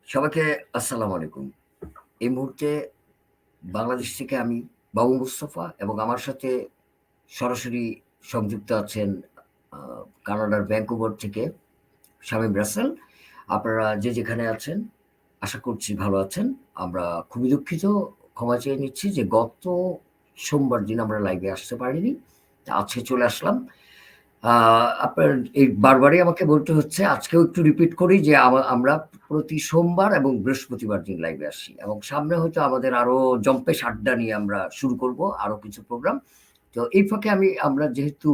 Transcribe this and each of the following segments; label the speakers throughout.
Speaker 1: সবাইকে আসসালামু আলাইকুম। এই মুহূর্তে বাংলাদেশ থেকে আমি বাবু মুস্তফা এবং আমার সাথে সরাসরি সংযুক্ত আছেন আ কানাডার ভ্যানকুভার থেকে শামীম রাসেল। আপনারা যে যেখানে আছেন আশা করছি ভালো আছেন। আমরা খুবই দুঃখিত, ক্ষমা চেয়ে নিচ্ছি যে গত সোমবার দিন আমরা লাইভে আসতে পারিনি। আজকে চলে আসলাম। আ আপনার এই বারবারই আমাকে বলতে হচ্ছে, আজকেও একটু রিপিট করি যে আমরা প্রতি সোমবার এবং বৃহস্পতিবার দিন লাইভে আসি এবং সামনে হয়তো আমাদের আরো জম্পেশ আড্ডা নিয়ে আমরা শুরু করব, আরো কিছু প্রোগ্রাম। তো এই ফাঁকে আমরা যেহেতু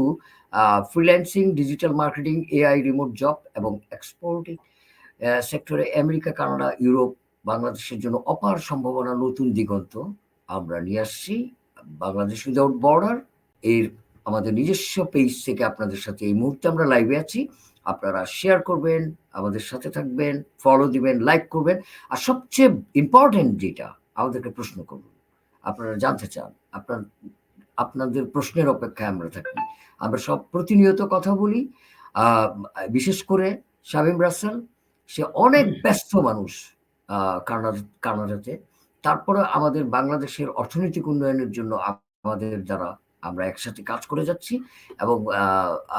Speaker 1: freelancing, digital marketing, AI, remote job এবং এক্সপোর্টিং সেক্টরে আমেরিকা, কানাডা, ইউরোপ, বাংলাদেশের জন্য অপার সম্ভাবনা, নতুন দিগন্ত আমরা নিয়ে আসছি। বাংলাদেশ উইদাউট বর্ডার এর আমাদের নিজস্ব পেজ থেকে আপনাদের সাথে এই মুহূর্তে আমরা লাইভে আছি। আপনারা শেয়ার করবেন, আমাদের সাথে থাকবেন, ফলো দিবেন, লাইক করবেন। আর সবচেয়ে ইম্পর্টেন্ট যেটা, আমাদেরকে প্রশ্ন করুন। আপনারা জানতে চান, আপনাদের প্রশ্নের অপেক্ষায় আমরা থাকি। আমরা সব প্রতিনিয়ত কথা বলি। আ বিশেষ করে শামীম রাসেল, সে অনেক ব্যস্ত মানুষ আ কানাডাতে। তারপরেও আমাদের বাংলাদেশের অর্থনৈতিক উন্নয়নের জন্য আমাদের দ্বারা আমরা একসাথে কাজ করে যাচ্ছি এবং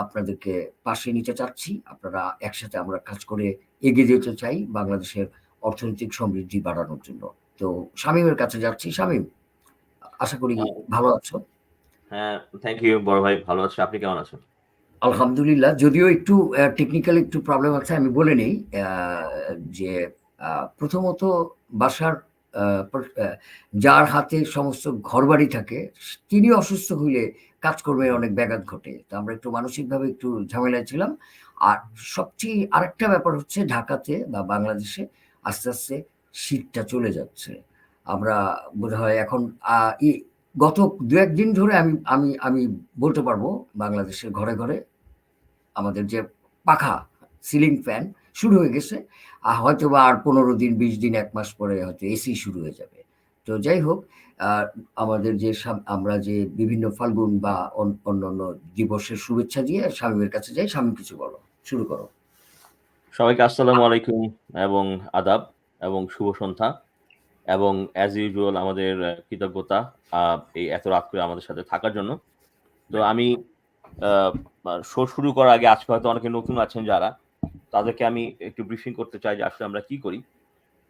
Speaker 1: আপনাদেরকে পাশে নিতে চাচ্ছি। আপনারা একসাথে আমরা কাজ করে এগিয়ে যেতে চাই বাংলাদেশের অর্থনৈতিক সমৃদ্ধি বাড়ানোর জন্য। তো শামীমের কাছে যাচ্ছি। শামীম, আশা করি ভালো আছো?
Speaker 2: হ্যাঁ, থ্যাংক ইউ বড় ভাই। ভালো আছি। আপনি কেমন আছেন?
Speaker 1: আলহামদুলিল্লাহ। যদিও একটু টেকনিক্যাল একটু প্রবলেম আছে, আমি বলে নেই যে প্রথমত বাসার আ প্র আ যার হাতে সমস্ত ঘরবাড়ি থাকে তিনি অসুস্থ হইলে কাজকর্মে অনেক ব্যাঘাত ঘটে। তো আমরা একটু মানসিকভাবে একটু ঝামেলায় ছিলাম। আর সবচেয়ে আরেকটা ব্যাপার হচ্ছে, ঢাকাতে বা বাংলাদেশে আস্তে, আস্তে শীতটা চলে যাচ্ছে। আমরা বোধহয় এখন আ ই গত ২-১ দিন ধরে আমি আমি আমি বলতে পারবো বাংলাদেশের ঘরে, ঘরে আমাদের যে পাখা, সিলিং ফ্যান শুরু হয়ে গেছে। হয়তোবা আর ১৫ দিন, ২০ দিন, ১ মাস পরে হয়তো এসি শুরু হয়ে যাবে। তো যাই হোক, আ আমাদের যে আমরা যে বিভিন্ন ফাল্গুন বা অন্যান্য দিবসের শুভেচ্ছা দিয়ে শামীমের কাছে যাই। শামীম, কিছু বলো। শুরু করো।
Speaker 2: সবাইকে আসসালামু আলাইকুম এবং আদাব এবং শুভ সন্ধ্যা এবং অ্যাজ ইউজুয়াল আমাদের কৃতজ্ঞতা এই এত রাত করে আমাদের সাথে থাকার জন্য। তো আমি শো শুরু করার আগে আজকে হয়তো অনেকে নতুন আছেন যারা, তাদেরকে আমি একটু ব্রিফিং করতে চাই যে আসলে আমরা কি করি।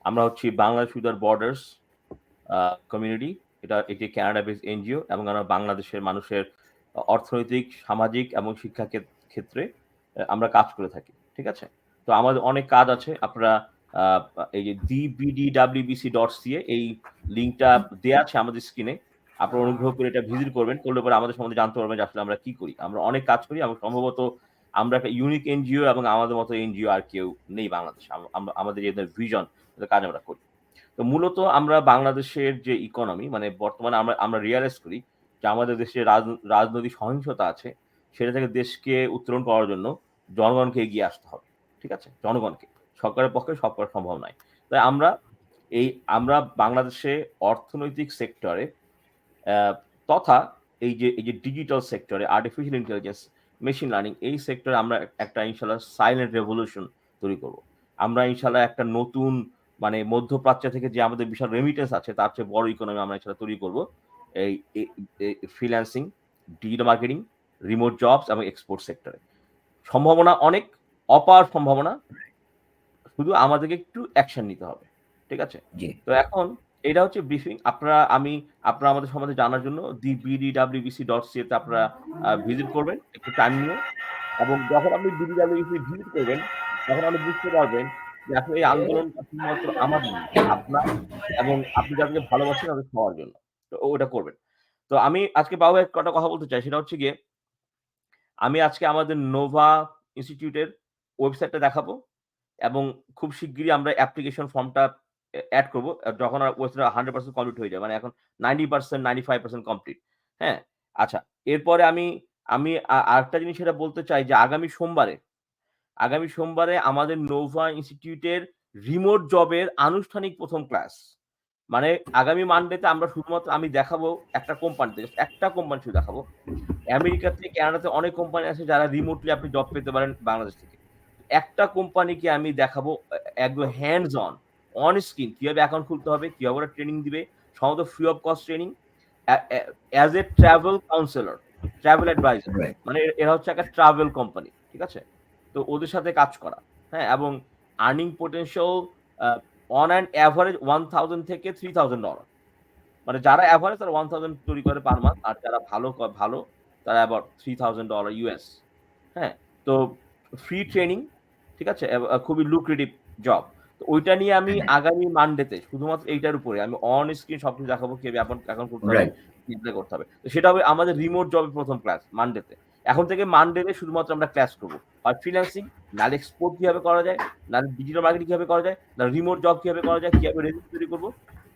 Speaker 2: আমরা হচ্ছি বাংলাদেশ উইদাউট বর্ডার্স কমিউনিটি। এটা একটি কানাডা বেসড এনজিও এবং আমরা বাংলাদেশের মানুষের অর্থনৈতিক, সামাজিক এবং শিক্ষা ক্ষেত্রে আমরা কাজ করে থাকি। ঠিক আছে? তো আমাদের অনেক কাজ আছে। আপনারা আ এই যে dbdwbc.ca এই লিংকটা দেয়া আছে আমাদের স্ক্রিনে। আপনারা অনুগ্রহ করে এটা ভিজিট করবেন। করলে পরে আমাদের সম্বন্ধে জানতে পারবেন যে আসলে আমরা কি করি। আমরা অনেক কাজ করি এবং সম্ভবত আমরা একটা ইউনিক এনজিও এবং আমাদের মতো এনজিও আর কেউ নেই বাংলাদেশে। আমাদের যে ভিশন, কাজ আমরা করি। তো মূলত আমরা বাংলাদেশের যে ইকোনমি মানে বর্তমানে আমরা আমরা রিয়ালাইজ করি যে আমাদের দেশে রাজনৈতিক সহিংসতা আছে। সেটা থেকে দেশকে উত্তরণ করার জন্য জনগণকে এগিয়ে আসতে হবে। ঠিক আছে? জনগণকে। সরকারের পক্ষে সব করা সম্ভব নয়। তাই আমরা বাংলাদেশে অর্থনৈতিক সেক্টরে অ্যা তথা এই যে ডিজিটাল সেক্টরে আর্টিফিশিয়াল ইন্টেলিজেন্স, মেশিন লার্নিং এই সেক্টরে আমরা একটা ইনশাআল্লাহ সাইলেন্ট রেভলিউশন তৈরি করব। আমরা ইনশাআল্লাহ একটা নতুন মানে মধ্যপ্রাচ্য থেকে যে আমাদের বিশাল রেমিটেন্স আছে তার চেয়ে বড় ইকোনমি আমরা ইনশাআল্লাহ তৈরি করব। এই এই এই freelancing, digital marketing, remote jobs এবং এক্সপোর্ট সেক্টরে। সম্ভাবনা অনেক, অপার সম্ভাবনা। শুধু আমাদেরকে একটু অ্যাকশন নিতে হবে। ঠিক আছে?
Speaker 1: জি।
Speaker 2: তো এখন এটা হচ্ছে ব্রিফিং। আপনারা আমাদের সম্বন্ধে জানার জন্য dbdwbc.ca তে আপনারা ভিজিট করবেন একটু টাইম নিয়ে এবং যখন আপনি dbdwbc ভিজিট করবেন, তখন আপনি বুঝতে পারবেন যে আসলে এই আন্দোলনটা শুধুমাত্র আমার নয়, আপনার এবং আপনি যাদেরকে ভালোবাসেন তাদের সবার জন্য। তো ওটা করবেন। তো আমি আজকে বাবু কটা কথা বলতে চাই সেটা হচ্ছে গিয়ে আমি আজকে আমাদের নোভা ইনস্টিটিউটের ওয়েবসাইটটা দেখাবো। এবং খুব শিগগিরই আমরা অ্যাপ্লিকেশন ফর্মটা এড করব। যখন ওয়েবসাইটটা 100% কমপ্লিট হয়ে যায়। মানে এখন 90% 95% কমপ্লিট। হ্যাঁ? আচ্ছা। এরপরে আমি আমি আরেকটা জিনিস সেটা বলতে চাই যে আগামী সোমবারে আমাদের নোভা ইনস্টিটিউটের রিমোট জবের আনুষ্ঠানিক ১ম ক্লাস। মানে আগামী মানডেতে আমরা শুধুমাত্র আমি দেখাবো একটা কোম্পানিতে, একটা কোম্পানি শুধু দেখাবো। আমেরিকাতে, কানাডাতে অনেক কোম্পানি আছে যারা রিমোটলি আপনি জব পেতে পারেন বাংলাদেশ থেকে। একটা কোম্পানিকে আমি দেখাবো একদম হ্যান্ডস অন অন স্ক্রিন কিভাবে অ্যাকাউন্ট খুলতে হবে, কিভাবে ওরা ট্রেনিং দিবে, সম্ভবত free of cost training as a travel counsellor, travel adviser.
Speaker 1: Right,
Speaker 2: মানে এরা হচ্ছে একটা ট্রাভেল কোম্পানি, ঠিক আছে? তো ওদের সাথে কাজ করা, হ্যাঁ? এবং earning potential on an average $1,000 থেকে $3,000। মানে যারা এভারেজ তারা 1000 তৈরি করে পার মান্থ, আর যারা ভালো তারা অ্যাবাউট $3000 ইউএস। হ্যাঁ? তো ফ্রি ট্রেনিং, ঠিক আছে? খুবই লুক্রেটিভ জব। তো ওইটা নিয়ে আমি
Speaker 1: হ্যাঁ,
Speaker 2: আগামী মানডেতে শুধুমাত্র এইটার উপরে আমি অন স্ক্রিন সবকিছু দেখাবো, কিভাবে অ্যাকাউন্ট করতে হবে,
Speaker 1: রাইট,
Speaker 2: এপ্লাই করতে হবে। তো সেটা হবে আমাদের রিমোট জবের ১ম ক্লাস মানডেতে। এখন থেকে মানডেতে শুধুমাত্র আমরা ক্লাস করব। হয় ফ্রিল্যান্সিং, নাহলে এক্সপোর্ট কিভাবে করা যায়, নাহলে ডিজিটাল মার্কেটিং কিভাবে করা যায়, নাহলে রিমোট জব কিভাবে করা যায়, কিভাবে রেজিউম তৈরি করব,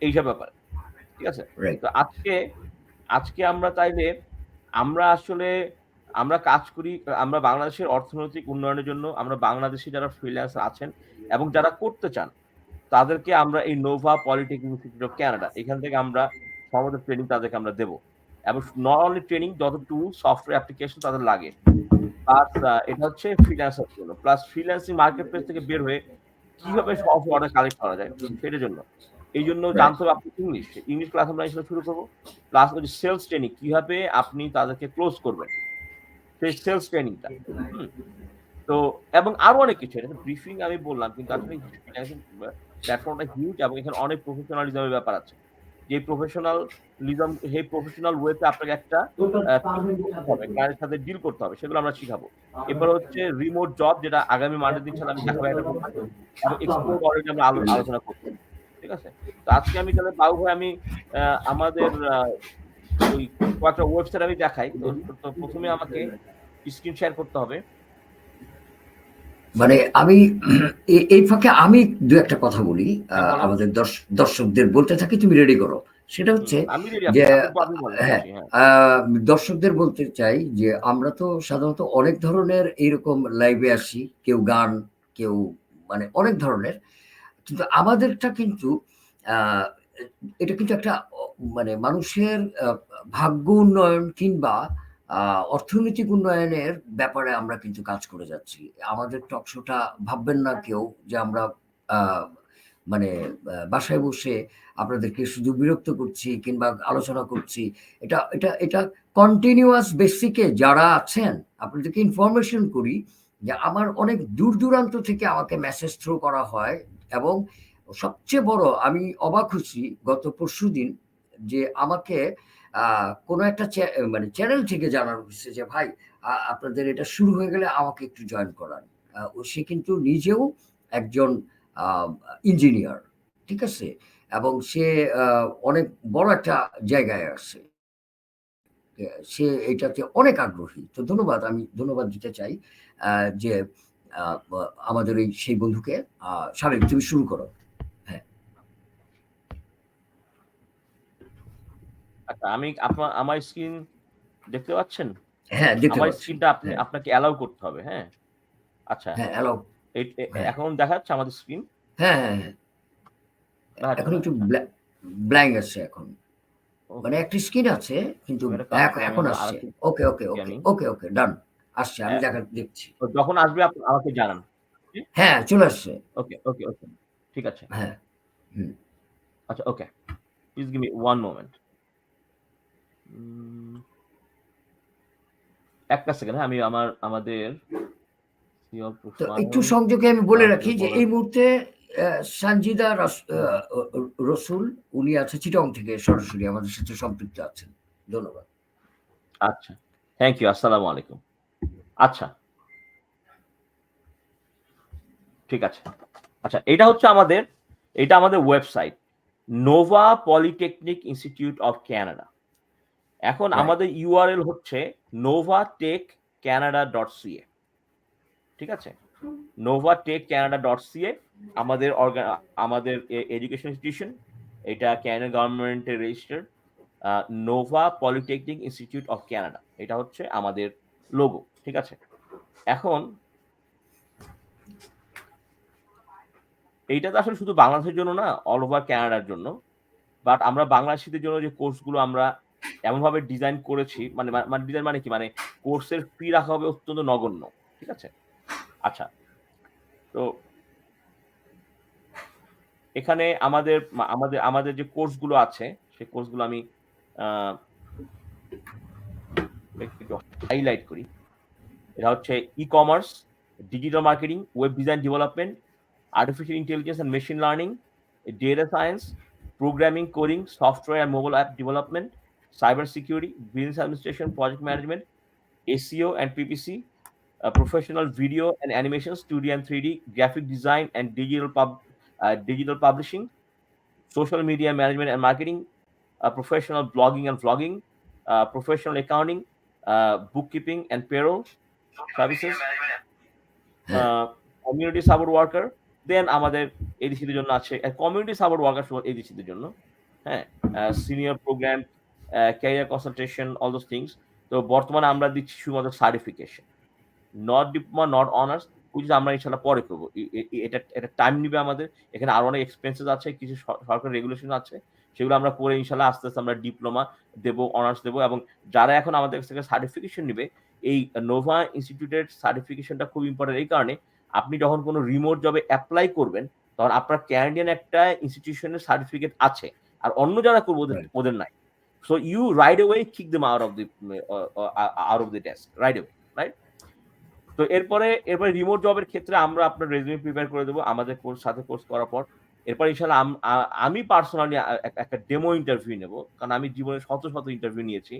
Speaker 2: এইসব ব্যাপারে। ঠিক আছে?
Speaker 1: রাইট,
Speaker 2: তো আজকে আমরা তাইলে আমরা আসলে আমরা কাজ করি, আমরা বাংলাদেশের অর্থনৈতিক উন্নয়নের জন্য আমরা বাংলাদেশী যারা ফ্রিল্যান্সার আছেন এবং যারা করতে চান তাদেরকে আমরা এই Nova polytechnic institute of Canada এখান থেকে আমরা সমস্ত ট্রেনিং তাদেরকে আমরা দেব। এবং নট অনলি ট্রেনিং, যত টুল সফটওয়্যার অ্যাপ্লিকেশন তাদের লাগে। প্লাস এটা হচ্ছে ফ্রিল্যান্সার জন্য। প্লাস ফ্রিল্যান্সিং মার্কেট প্লেস থেকে বের হয়ে কিভাবে সব অর্ডার কালেক্ট করা যায় সেটার জন্য। এইজন্য
Speaker 1: রাইট,
Speaker 2: জানতে হবে আপনি ইংলিশ ক্লাস আমরা এসে শুরু করব। প্লাস হচ্ছে সেলস ট্রেনিং, কিভাবে আপনি তাদেরকে ক্লোজ করবেন, সেই সেলস ট্রেনিংটা। হুম? তো এবং আরো অনেক কিছু, এটা ব্রিফিং আমি বললাম, কিন্তু আসলে প্ল্যাটফর্মটা হিউজ এবং এখানে অনেক প্রফেশনালিজমের ব্যাপার আছে। যে প্রফেশনালিজম, সেই প্রফেশনাল ওয়েতে আপনাকে একটা করতে হবে, ক্লায়েন্টের সাথে ডিল করতে হবে, সেগুলো আমরা শিখাবো। এরপর হচ্ছে রিমোট জব, যেটা আগামী মানডে দিন ইনশাআল্লাহ আমি দেখাবো একটা কোম্পানি, এবং এক্সপোর্ট অলরেডি আমরা আলোচনা করব। ঠিক আছে? তো আজকে আমি তাহলে বাবু ভাই আমি আমাদের ওই কয়েকটা ওয়েবসাইট আমি দেখাই। তো ১ম এ আমাকে স্ক্রিন শেয়ার করতে হবে।
Speaker 1: মানে আমি এই ফাঁকে আমি দু একটা কথা বলি,
Speaker 2: হ্যাঁ, বলেন।
Speaker 1: আমাদের দর্শকদের বলতে থাকি, তুমি রেডি করো। সেটা হচ্ছে
Speaker 2: আমি রেডি,
Speaker 1: যে
Speaker 2: আপনি বলেন,
Speaker 1: হ্যাঁ,
Speaker 2: শুনছি, হ্যাঁ।
Speaker 1: দর্শকদের বলতে চাই যে আমরা তো সাধারণত অনেক ধরনের এইরকম লাইভে আসি, কেউ গান, কেউ মানে অনেক ধরনের। কিন্তু আমাদেরটা কিন্তু আহ, এটা কিন্তু একটা মানে মানুষের ভাগ্য উন্নয়ন কিংবা অর্থনৈতিক উন্নয়নের ব্যাপারে আমরা কিন্তু কাজ করে যাচ্ছি। আমাদের টকশোটা ভাববেন না কেউ যে আমরা আহ, মানে বাসায় বসে আপনাদেরকে শুধু বিরক্ত করছি কিংবা আলোচনা করছি। এটা কন্টিনিউয়াস বেসিকে যারা আছেন আপনাদেরকে ইনফরমেশন করি যে আমার অনেক দূর দূরান্ত থেকে আমাকে মেসেজ থ্রো করা হয়। এবং সবচেয়ে বড় আমি অবাক হচ্ছি গত পরশুদিন যে আমাকে কোনো একটা মানে চ্যানেল থেকে জানানো হয়েছে যে ভাই আপনাদের এটা শুরু হয়ে গেলে আমাকে একটু জয়েন করান। সে কিন্তু নিজেও একজন ইঞ্জিনিয়ার, ঠিক আছে? এবং সে অনেক বড় একটা জায়গায় আছে। সে এটাতে অনেক আগ্রহী। তো ধন্যবাদ, আমি ধন্যবাদ দিতে চাই যে আমাদের সেই বন্ধুকে। শামীম, তুমি শুরু করো। হ্যাঁ,
Speaker 2: আচ্ছা, আমি আমার স্ক্রিন দেখতে পাচ্ছেন?
Speaker 1: হ্যাঁ, দেখতে
Speaker 2: আমার
Speaker 1: পাচ্ছি।
Speaker 2: স্ক্রিনটা
Speaker 1: হ্যাঁ,
Speaker 2: আপনাকে অ্যালাউ করতে হবে, হ্যাঁ? আচ্ছা,
Speaker 1: হ্যাঁ, অ্যালাউ। হ্যাঁ,
Speaker 2: এখন দেখা যাচ্ছে আমাদের স্ক্রিন?
Speaker 1: হ্যাঁ, হ্যাঁ, হ্যাঁ।
Speaker 2: দেখাচ্ছে
Speaker 1: এখন
Speaker 2: না?
Speaker 1: একটু
Speaker 2: আচ্ছা।
Speaker 1: ব্ল্যাঙ্ক আছে এখন। মানে
Speaker 2: ওকে।
Speaker 1: একটা স্ক্রিন আছে কিন্তু
Speaker 2: একটা কাজ করি, আমি
Speaker 1: এখন
Speaker 2: আবার
Speaker 1: আসছে।
Speaker 2: আরেকটু
Speaker 1: ওকে, ওকে,
Speaker 2: দেখি
Speaker 1: ওকে,
Speaker 2: আমি।
Speaker 1: ওকে, ওকে, ডান। আসছে। আমি
Speaker 2: অ্যা
Speaker 1: দেখছি।
Speaker 2: তো যখন আসবে আমাকে জানান। জি?
Speaker 1: হ্যাঁ, চলে আসছে।
Speaker 2: ওকে, ওকে, ওকে। ঠিক আছে।
Speaker 1: হ্যাঁ, হুম।
Speaker 2: আচ্ছা, okay. Please give me 1 moment. Um একটা সেকেন্ড, হ্যাঁ, আমি আমাদের সিওল
Speaker 1: তো একটু
Speaker 2: প্রোফাইল
Speaker 1: সংযোগে আমি বলে রাখি যে
Speaker 2: বলার।
Speaker 1: এই মুহূর্তে সানজিদা রসুল উনি আছে চিটং থেকে সরাসরি আমাদের সাথে সম্পৃক্ত আছেন। ধন্যবাদ।
Speaker 2: আচ্ছা। Thank you. আসসালামু আলাইকুম। আচ্ছা, ঠিক আছে। আচ্ছা, এটা আমাদের website. Nova polytechnic institute of Canada. এখন
Speaker 1: রাইট,
Speaker 2: আমাদের ইউআরএল হচ্ছে novatechcanada.ca। ঠিক আছে? novatechcanada.ca আমাদের আমাদের এডুকেশন ইনস্টিটিউশন। এটা কানাডা গভর্নমেন্টের registered Nova polytechnic institute of Canada. এটা হচ্ছে আমাদের লোগো। ঠিক আছে? এখন এইটা তো আসলে শুধু বাংলাদেশের জন্য না, অল ওভার কানাডার জন্য। বাট আমরা বাংলাদেশীদের জন্য যে কোর্সগুলো আমরা এমনভাবে ডিজাইন করেছি, মানে ডিজাইন মানে কি? মানে কোর্সের ফি রাখা হবে অত্যন্ত নগণ্য। ঠিক আছে? আচ্ছা, তো এখানে আমাদের আমাদের আমাদের যে কোর্সগুলো আছে সেই কোর্সগুলো আমি একটু হাইলাইট করি। এটা হচ্ছে e-commerce, digital marketing, web design development, artificial intelligence and machine learning, data science, programming, coding, software and mobile app development, cyber security, business administration, project management, SEO and PPC, professional video and animation, 2D and 3D, graphic design and digital publishing, social media management and marketing, professional blogging and vlogging, professional accounting, bookkeeping and payroll services, community support worker, then আমাদের এডিসিদের জন্য আছে community support worker শুধু এডিসিদের জন্য, হ্যাঁ, senior program, career consultation, all those things. তো বর্তমানে আমরা দিচ্ছি শুধুমাত্র certification, not diploma, not honours, which আমরা ইনশাল্লাহ পরে করবো। এটা এটা টাইম নিবে আমাদের, এখানে আরো অনেক এক্সপেন্সেস আছে, কিছু সরকার রেগুলেশন আছে, সেগুলো আমরা করে ইনশাল্লাহ আস্তে আস্তে আমরা ডিপ্লোমা দেবো, অনার্স দেবো। এবং যারা এখন আমাদের কাছ থেকে সার্টিফিকেশন নিবে, এই নোভা ইনস্টিটিউটের সার্টিফিকেশনটা খুব ইম্পর্টেন্ট। এই কারণে আপনি যখন কোনো রিমোট জবে অ্যাপ্লাই করবেন, তখন আপনার ক্যানাডিয়ান একটা ইনস্টিটিউশনের সার্টিফিকেট আছে, আর অন্য যারা করবো ওদের নাই। So you right away kick them out of the desk, right away, right? তো এরপরে রিমোট জবের ক্ষেত্রে আমরা আপনার রেজুমে প্রিপেয়ার করে দেবো আমাদের সাথে কোর্স করার পর। এরপর ইনশাল্লাহ আমি পার্সোনালি একটা ডেমো ইন্টারভিউ নেব, কারণ আমি জীবনে শত শত ইন্টারভিউ নিয়েছি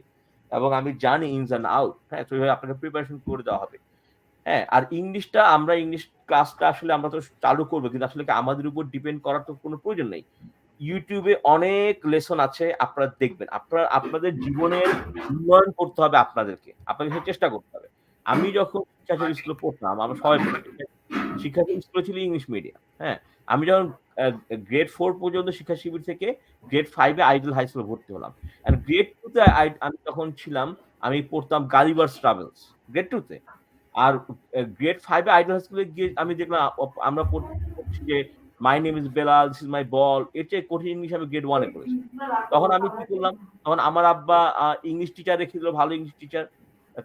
Speaker 2: এবং আমি জানি ইনস অ্যান্ড আউট। হ্যাঁ, তো এইভাবে আপনাকে প্রিপারেশন করে দেওয়া হবে। হ্যাঁ, আর ইংলিশটা আমরা ইংলিশ ক্লাসটা আসলে আমরা তো চালু করবো, কিন্তু আসলে আমাদের উপর ডিপেন্ড করার তো কোনো প্রয়োজন নেই। ইউটিউবে অনেক লেসন আছে, আপনারা দেখবেন। আপনাদের জীবনের উন্নয়ন করতে হবে, আপনাকে চেষ্টা করতে হবে। আমি যখন শিক্ষাসেবী স্কুলে পড়তাম, আমরা সবাই শিক্ষাসেবী স্কুলে ছিল ইংলিশ মিডিয়াম। হ্যাঁ, আমি যখন গ্রেড 4 পর্যন্ত শিক্ষা শিবির থেকে গ্রেড 5-এ আইডল হাই স্কুলে ভর্তি হলাম। আর গ্রেড 2-তে আমি তখন ছিলাম, আমি পড়তাম গালিভার্স ট্রাভেলস গ্রেড 2-তে। আর গ্রেড 5-এ আইডল হাই স্কুলে গিয়ে আমি দেখলাম আমরা পড়ছি যে my name is Belal, this is my ball, এর চেয়ে কঠিন ইংলিশ আমি গ্রেড 1-এ করেছি। তখন আমি কি করলাম, তখন আমার আব্বা ইংলিশ টিচার রেখে দিল, ভালো ইংলিশ টিচার।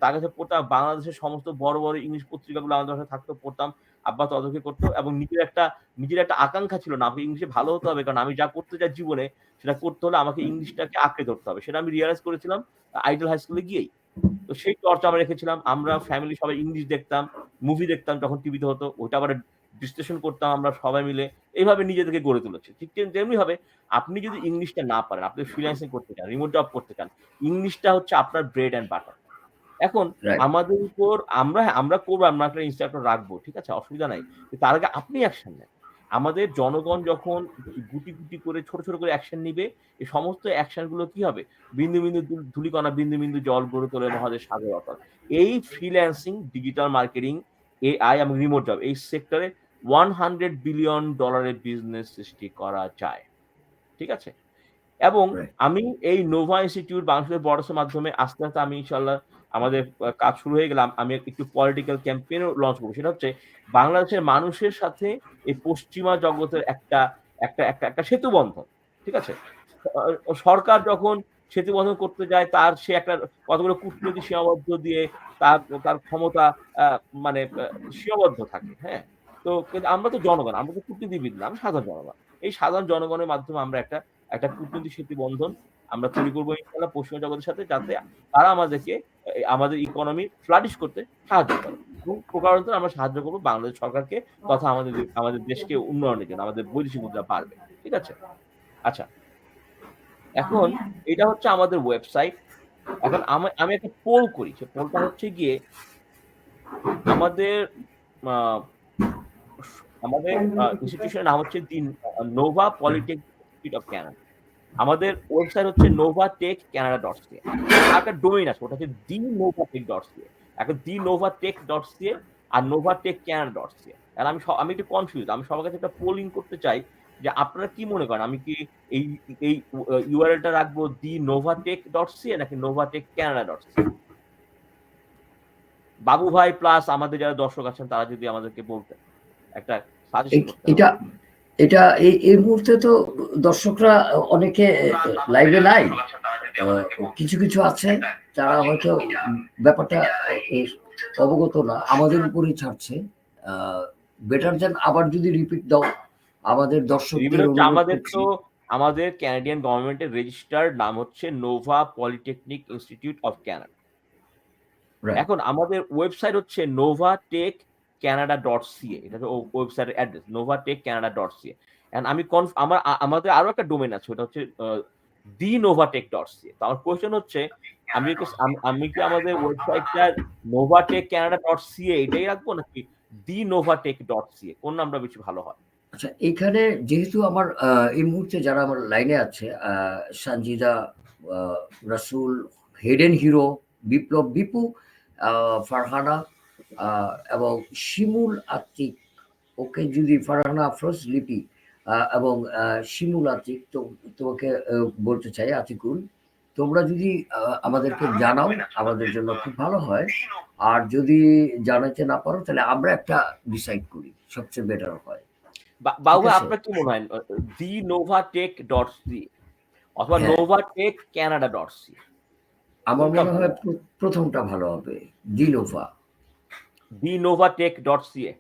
Speaker 2: তার কাছে পড়তাম, বাংলাদেশের সমস্ত বড় বড় ইংলিশ পত্রিকাগুলো আমাদের কাছে থাকতো, পড়তাম। আব্বা তদারকি করতো এবং নিজের একটা আকাঙ্ক্ষা ছিল না, আমাকে ইংলিশে ভালো হতে হবে, কারণ আমি যা করতে চাই জীবনে সেটা করতে হলে আমাকে ইংলিশটাকে আঁকড়ে ধরতে হবে। সেটা আমি রিয়ালাইজ করেছিলাম আইডল হাই স্কুলে গিয়েই। তো সেই চর্চা আমরা রেখেছিলাম। আমরা ফ্যামিলি সবাই ইংলিশ দেখতাম, মুভি দেখতাম যখন টিভিতে হতো, ওইটা আবার বিশ্লেষণ করতাম আমরা সবাই মিলে। এইভাবে নিজেদেরকে গড়ে তুলেছি। ঠিক তেমনি ভাবে আপনি যদি ইংলিশটা না পারেন, আপনি ফ্রিল্যান্সিং করতে চান, রিমোট জব করতে চান, ইংলিশটা হচ্ছে আপনার ব্রেড অ্যান্ড বাটার। এখন আমাদের উপর আমরা করবো, আমরা একটা ইনস্ট্রাক্টর রাখবো, ঠিক আছে, অসুবিধা নাই। তার আগে আপনি অ্যাকশন নেন। আমাদের জনগণ যখন গুটি গুটি করে ছোট ছোট করে অ্যাকশন নিবে, এই সমস্ত অ্যাকশন গুলো কি হবে, বিন্দু বিন্দু ধুলিকণা, বিন্দু বিন্দু জল গড়ে তোলে মহাদেশ সাগর অতল। এই ফ্রিল্যান্সিং, ডিজিটাল মার্কেটিং, এআই এবং রিমোট জব, এই সেক্টরে $100 বিলিয়ন বিজনেস সৃষ্টি করা যায়, ঠিক আছে? এবং আমি এই নোভা ইনস্টিটিউট বাংলাদেশের বড়সের মাধ্যমে আস্তে আস্তে আমি ইনশাল্লাহ আমাদের কাজ শুরু হয়ে গেলাম, আমি একটু পলিটিক্যাল ক্যাম্পেইনও লঞ্চ করবো। সেটা হচ্ছে বাংলাদেশের মানুষের সাথে এই পশ্চিমা জগতের একটা একটা একটা একটা সেতু বন্ধন, ঠিক আছে? সরকার যখন সেতু বন্ধন করতে যায়, তার সে একটা কতগুলো কূটনৈতিক সীমাবদ্ধ দিয়ে তার ক্ষমতা মানে সীমাবদ্ধ থাকে। হ্যাঁ, তো আমরা তো জনগণ, আমরা তো কূটনীতিবিদ না, আমরা সাধারণ জনগণ। এই সাধারণ জনগণের মাধ্যমে আমরা একটা কূটনৈতিক সেতু বন্ধন আমরা তৈরি করবো ইনশাআল্লাহ পশ্চিমা জগতের সাথে, যাতে তারা আমাদেরকে আমাদের ইকোনমি ফ্লারিশ করতে সাহায্য করে। এবং প্রকারান্তরে আমরা সাহায্য করবো বাংলাদেশ সরকারকে, তথা আমাদের দেশকে উন্নয়নের জন্য, আমাদের বৈদেশিক মুদ্রা বাড়বে, ঠিক আছে? আচ্ছা, এখন এটা হচ্ছে আমাদের ওয়েবসাইট। এখন আমি একটা পোল করি, সে পোলটা হচ্ছে গিয়ে আমাদের ইনস্টিটিউশনের নাম হচ্ছে the Nova polytechnic institute of Canada. আমাদের ওয়েবসাইট হচ্ছে novatechcanada.ca। একটা ডোমেইন আছে, ওটা হচ্ছে thenovatech.ca, একটা thenovatech.ca আর novatechcanada.ca। আর আমি একটু কনফিউজ, আমি সবার কাছে একটা পোলিং করতে চাই যে আপনারা কি মনে করেন, আমি কি এই ইউআরএলটা রাখবো thenovatech.ca নাকি novatechcanada.ca? বাবু ভাই প্লাস আমাদের যারা দর্শক আছেন তারা যদি আমাদেরকে বলতেন একটা সাজেশন করতেন।
Speaker 1: এটা এই মুহূর্তে তো দর্শকরা অনেকে লাইভে নাই, কিছু কিছু আছে যারা হয়তো ব্যাপারটা অবগত না, আমাদের উপরেই ছাড়ছে। বেটার দেন আবার যদি রিপিট দাও আমাদের
Speaker 2: রিবেল
Speaker 1: দর্শকদের
Speaker 2: হচ্ছে
Speaker 1: অনুরোধ করছি।
Speaker 2: আমাদের ক্যানাডিয়ান গভর্নমেন্টের রেজিস্টার্ড নাম হচ্ছে Nova polytechnic institute of Canada.
Speaker 1: Right.
Speaker 2: এখন আমাদের ওয়েবসাইট হচ্ছে novatechcanada.ca, এটা হচ্ছে ওয়েবসাইটের অ্যাড্রেস novatechcanada.ca। এন্ড আমি আমাদের আরো একটা ডোমেইন আছে, ওটা হচ্ছে thenovatech.ca। তো আমার কোয়েশ্চেন হচ্ছে আমি কি আমাদের ওয়েবসাইটটা novatechcanada.ca এটাই রাখবো নাকি thenovatech.ca, কোন নামটা বেশি ভালো হয়?
Speaker 1: আচ্ছা, এখানে যেহেতু আমার এই মুহূর্তে যারা আমার লাইনে আছে, সানজিদা, রাসূল, হেডেন হিরো, বিপ্লব, বিপু, ফারহানা, এবং শিমুল আতিক, ওকে যদি ফারহানা আফরোজ, লিপি, এবং শিমুল আতিক, তোমাকে বলতে চাই আতিকুল, তোমরা যদি আমাদেরকে জানাও আমাদের জন্য খুব ভালো হয়। আর যদি জানাইতে না পারো তাহলে আমরা একটা ডিসাইড করি, সবচেয়ে বেটার হয়।
Speaker 2: বাবু
Speaker 1: ঠিক
Speaker 2: ভাই,
Speaker 1: আছে?
Speaker 2: আপনার কি মনে হয় thenovatech.ca অথবা
Speaker 1: হ্যাঁ,
Speaker 2: novatechcanada.ca
Speaker 1: আমার
Speaker 2: কোনটা
Speaker 1: মনে
Speaker 2: ভালো
Speaker 1: হয়
Speaker 2: হয়?
Speaker 1: প্রথমটা ভালো হবে। ডিনোভা।
Speaker 2: thenovatech.ca।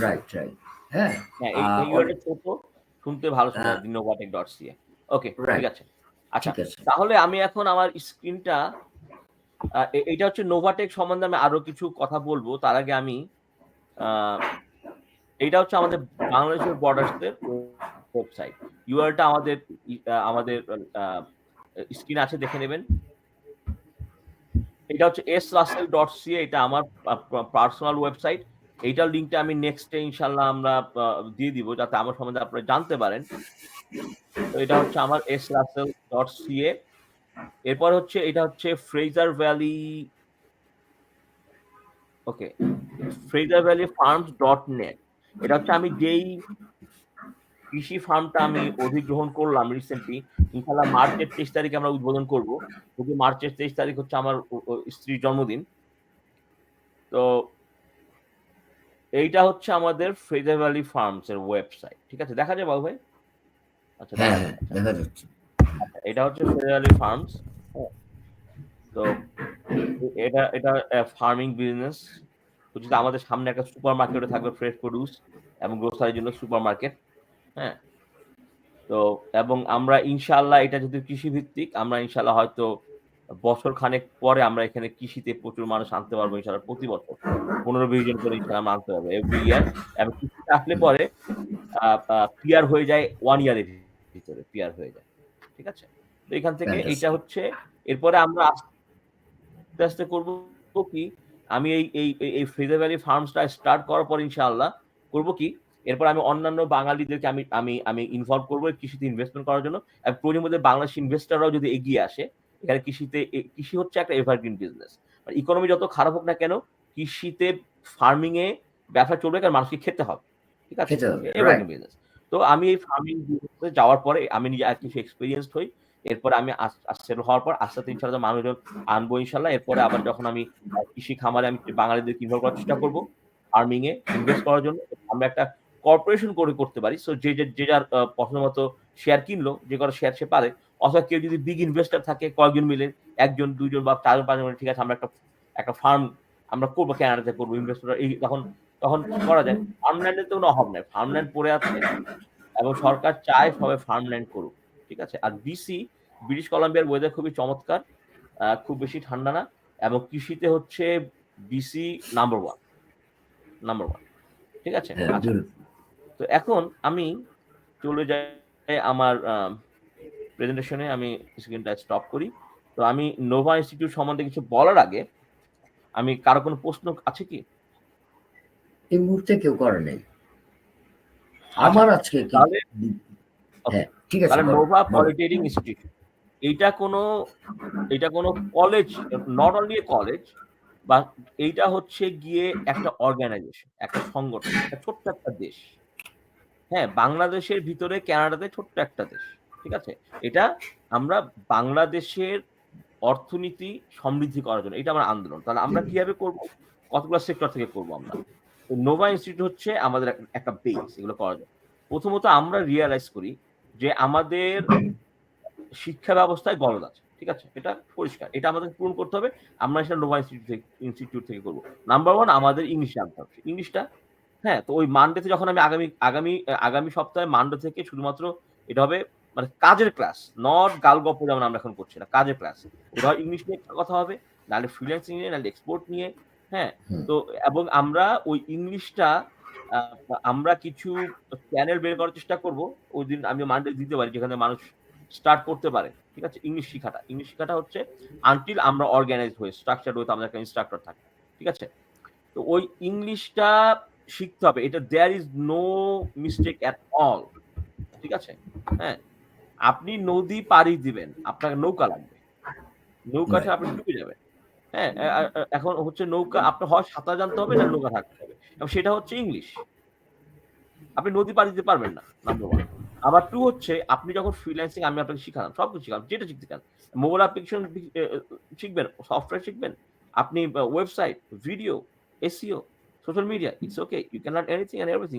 Speaker 1: Right, right. হ্যাঁ,
Speaker 2: হ্যাঁ,
Speaker 1: আ
Speaker 2: এই
Speaker 1: অন
Speaker 2: ইউআরএল টা ছোট, শুনতে ভালো
Speaker 1: আ
Speaker 2: শোনা যায় thenovatech.ca। ওকে, ঠিক
Speaker 1: রাইট,
Speaker 2: আছে। আচ্ছা,
Speaker 1: ঠিক আছে।
Speaker 2: তাহলে আমি এখন আমার স্ক্রিনটা এইটা হচ্ছে নোভাটেক সম্বন্ধে আমি আরো কিছু কথা বলবো। তার আগে আমি আ এইটা হচ্ছে আমাদের বাংলাদেশের বর্ডারস এর ওয়েবসাইট। ইউআরএল টা আমাদের আ স্ক্রিনে আছে, দেখে নেবেন। এটা হচ্ছে srussell.ca, এটা আমার পার্সোনাল ওয়েবসাইট। এইটার লিংকটা আমি নেক্সট এ ইনশাআল্লাহ আমরা দিয়ে দিব, যাতে আমার সম্বন্ধে আপনারা জানতে পারেন। তো এটা হচ্ছে আমার srussell.ca। এরপর হচ্ছে এটা হচ্ছে ফ্রেজার ভ্যালি, ওকে, ফ্রেজার ভ্যালি ফার্মস.net। এটা হচ্ছে আমি যেই কৃষি ফার্মটা আমি অধিগ্রহণ করলাম রিসেন্টলি, ইনশাআল্লাহ মার্চের 23 তারিখে আমরা উদ্বোধন করব। যদি মার্চের 23 তারিখ হচ্ছে আমার স্ত্রীর জন্মদিন। তো এইটা হচ্ছে আমাদের ফ্রেজার ভ্যালি ফার্মস এর ওয়েবসাইট। ঠিক আছে? দেখা যায় বাবু ভাই? আচ্ছা,
Speaker 1: হ্যাঁ,
Speaker 2: দেখা
Speaker 1: হ্যাঁ,
Speaker 2: যায়। আচ্ছা,
Speaker 1: দেখা যাচ্ছে।
Speaker 2: আচ্ছা, এটা হচ্ছে ফ্রেজার ভ্যালি ফার্মস। হ্যাঁ, তো এটা ফার্মিং বিজনেস। তো যদি আমাদের সামনে একটা সুপার মার্কেটও থাকবে, ফ্রেশ প্রোডিউস এবং গ্রোসারির জন্য সুপার মার্কেট। হ্যাঁ? তো এবং আমরা ইনশাআল্লাহ এটা যেহেতু কৃষি ভিত্তিক, আমরা ইনশাআল্লাহ হয়তো বছর খানেক পরে আমরা এখানে কৃষিতে প্রচুর মানুষ আনতে পারবো ইনশাআল্লাহ, প্রতি বছর ১৫-২০ জন করে ইনশাআল্লাহ আমরা আনতে পারবো এভরি ইয়ার। এবং কৃষিতে আসলে পরে আ আ পিআর হয়ে যায় 1 ইয়ারের ভিতরে পিআর হয়ে যায়। ঠিক আছে? তো এখান থেকে এইটা
Speaker 1: ফ্যান্টাস্টিক।
Speaker 2: হচ্ছে, এরপরে আমরা আস্তে, আস্তে করব কি, আমি এই ফ্রেজার ভ্যালি ফার্মসটা স্টার্ট করার পর ইনশাআল্লাহ করব কি, এরপর আমি অন্যান্য বাঙালিদেরকে আমি আমি আমি ইনভলভ করব কৃষিতে ইনভেস্টমেন্ট করার জন্য। এবং প্রয়োজন মধ্যে বাংলাদেশি ইনভেস্টররাও যদি এগিয়ে আসে, এখানে কৃষি হচ্ছে একটা এভারগ্রিন বিজনেস। ইকোনমি যত খারাপ হোক না কেন, কৃষিতে, ফার্মিং এ ব্যবসা চলবে, কারণ মানুষকে খেতে হবে। ঠিক আছে?
Speaker 1: খেতে হবে। রাইট।
Speaker 2: Evergreen business. তো আমি এই ফার্মিং বিজনেসে যাওয়ার পরে আমি নিজে আর কিছু এক্সপেরিয়েন্সড হই। এরপরে আমি সেটেল হওয়ার পর আস্তে, আস্তে ইনশাআল্লাহ মানুষজন আনবো ইনশাআল্লাহ। এরপরে আবার যখন আমি কৃষি খামারে আমি বাঙালিদেরকে ইনভলভ করার চেষ্টা করব ফার্মিং এ ইনভেস্ট করার জন্য। আমরা একটা কর্পোরেশন করে করতে পারি। সো যে যার পছন্দ মতো শেয়ার কিনলো, যে কটা শেয়ার সে পারে। অথবা কেউ যদি বিগ ইনভেস্টর থাকে, কয়েকজন মিলে ১ জন ২ জন বা ৪ জন ৫ জন মিলে, ঠিক আছে আমরা একটা ফার্ম আমরা করব, কানাডাতে করব। ইনভেস্টররা তখন তখন করা যায়। ফার্মল্যান্ডের তো কোনো অভাব নাই। ফার্মল্যান্ড পড়ে আছে এবং সরকার চায় সবাই ফার্মল্যান্ড করুক। ঠিক আছে? আর ব্রিটিশ কলাম্বিয়ার ওয়েদার খুবই চমৎকার। খুব বেশি ঠান্ডা না, এবং কৃষিতে হচ্ছে বিসি নাম্বার 1, নাম্বার 1। ঠিক আছে?
Speaker 1: হ্যাঁ,
Speaker 2: আচ্ছা। তো এখন আমি চলে যাই আমার প্রেজেন্টেশনে, আমি স্ক্রিনটা স্টপ করি। তো আমি নোভা ইনস্টিটিউট সম্বন্ধে কিছু বলার আগে আমি কারো কোনো প্রশ্ন আছে কি?
Speaker 1: এই মুহূর্তে কেউ করে নাই।
Speaker 2: আচ্ছা,
Speaker 1: আমার আজকে কি
Speaker 2: তাহলে ওকে।
Speaker 1: হ্যাঁ, ঠিক আছে,
Speaker 2: তাহলে
Speaker 1: বলো,
Speaker 2: নোভা
Speaker 1: বলো।
Speaker 2: পলিটেকনিক ইনস্টিটিউট এইটা কোনো এটা কোনো college, not only a college, বা এইটা হচ্ছে গিয়ে একটা অর্গানাইজেশন, একটা সংগঠন, একটা ছোট্ট একটা দেশ। হ্যাঁ, বাংলাদেশের ভিতরে কানাডাতে ছোট্ট একটা দেশ। ঠিক আছে? এটা আমরা বাংলাদেশের অর্থনীতি সমৃদ্ধি করার জন্য এটা আমার আন্দোলন। তাহলে আমরা কিভাবে করব? কতগুলা সেক্টর থেকে করব আমরা। তো নোভা ইনস্টিটিউট হচ্ছে আমাদের একটা বেস এগুলো করার জন্য। প্রথমত আমরা রিয়ালাইজ করি যে আমাদের শিক্ষা ব্যবস্থায় গলদ আছে। ঠিক আছে? এটা পরিষ্কার। এটা আমাদের পূরণ করতে হবে। আমরা সেটা নোভা ইনস্টিটিউট থেকে করব। নাম্বার 1 আমাদের ইংলিশ জানতে হবে। ইংলিশটা হ্যাঁ, তো ওই মানডেতে যখন আমি আগামী সপ্তাহে মানডে থেকে শুধুমাত্র এটা হবে মানে কাজের ক্লাস। নট গালগপ্প যেমন আমরা এখন করছি না। কাজের ক্লাস। এটা হয় ইংলিশ নিয়ে কথা হবে, নাহলে ফ্রিল্যান্সিং নিয়ে, নাহলে এক্সপোর্ট নিয়ে। হ্যাঁ?
Speaker 1: হুম,
Speaker 2: তো এবং আমরা ওই ইংলিশটা আ আমরা কিছু চ্যানেল বের করার চেষ্টা করব। ওইদিন আমি মানডে দিতে পারি যেখানে মানুষ স্টার্ট করতে পারে। ঠিক আছে? ইংলিশ শিখাটা। ইংলিশ শিখাটা হচ্ছে আনটিল আমরা অর্গানাইজড হয়ে স্ট্রাকচারড ওয়েতে আমাদের একটা ইন্সট্রাক্টর থাকে। ঠিক আছে? তো ওই ইংলিশটা শিখতে হবে। এটা there is no mistake at all. ঠিক আছে? হ্যাঁ? আপনি নদী পাড়ি দিবেন। আপনার নৌকা লাগবে। নৌকা ছাড়া
Speaker 1: রাইট।
Speaker 2: আপনি ডুবে যাবেন। হ্যাঁ? এখন হচ্ছে নৌকা আপনার হয় সাঁতার জানতে হবে না নৌকা থাকতে হবে। এবং সেটা হচ্ছে ইংলিশ। আপনি নদী পাড়ি দিতে পারবেন না, নাম্বার 1। আবার 2 হচ্ছে আপনি যখন ফ্রিল্যান্সিং আমি আপনাকে শিখালাম, সবকিছু শিখালাম। যেটা শিখতে চান। মোবাইল অ্যাপ্লিকেশন শিখবেন, সফটওয়্যার শিখবেন। আপনি website, video, SEO, social media, it's okay. You can learn anything and everything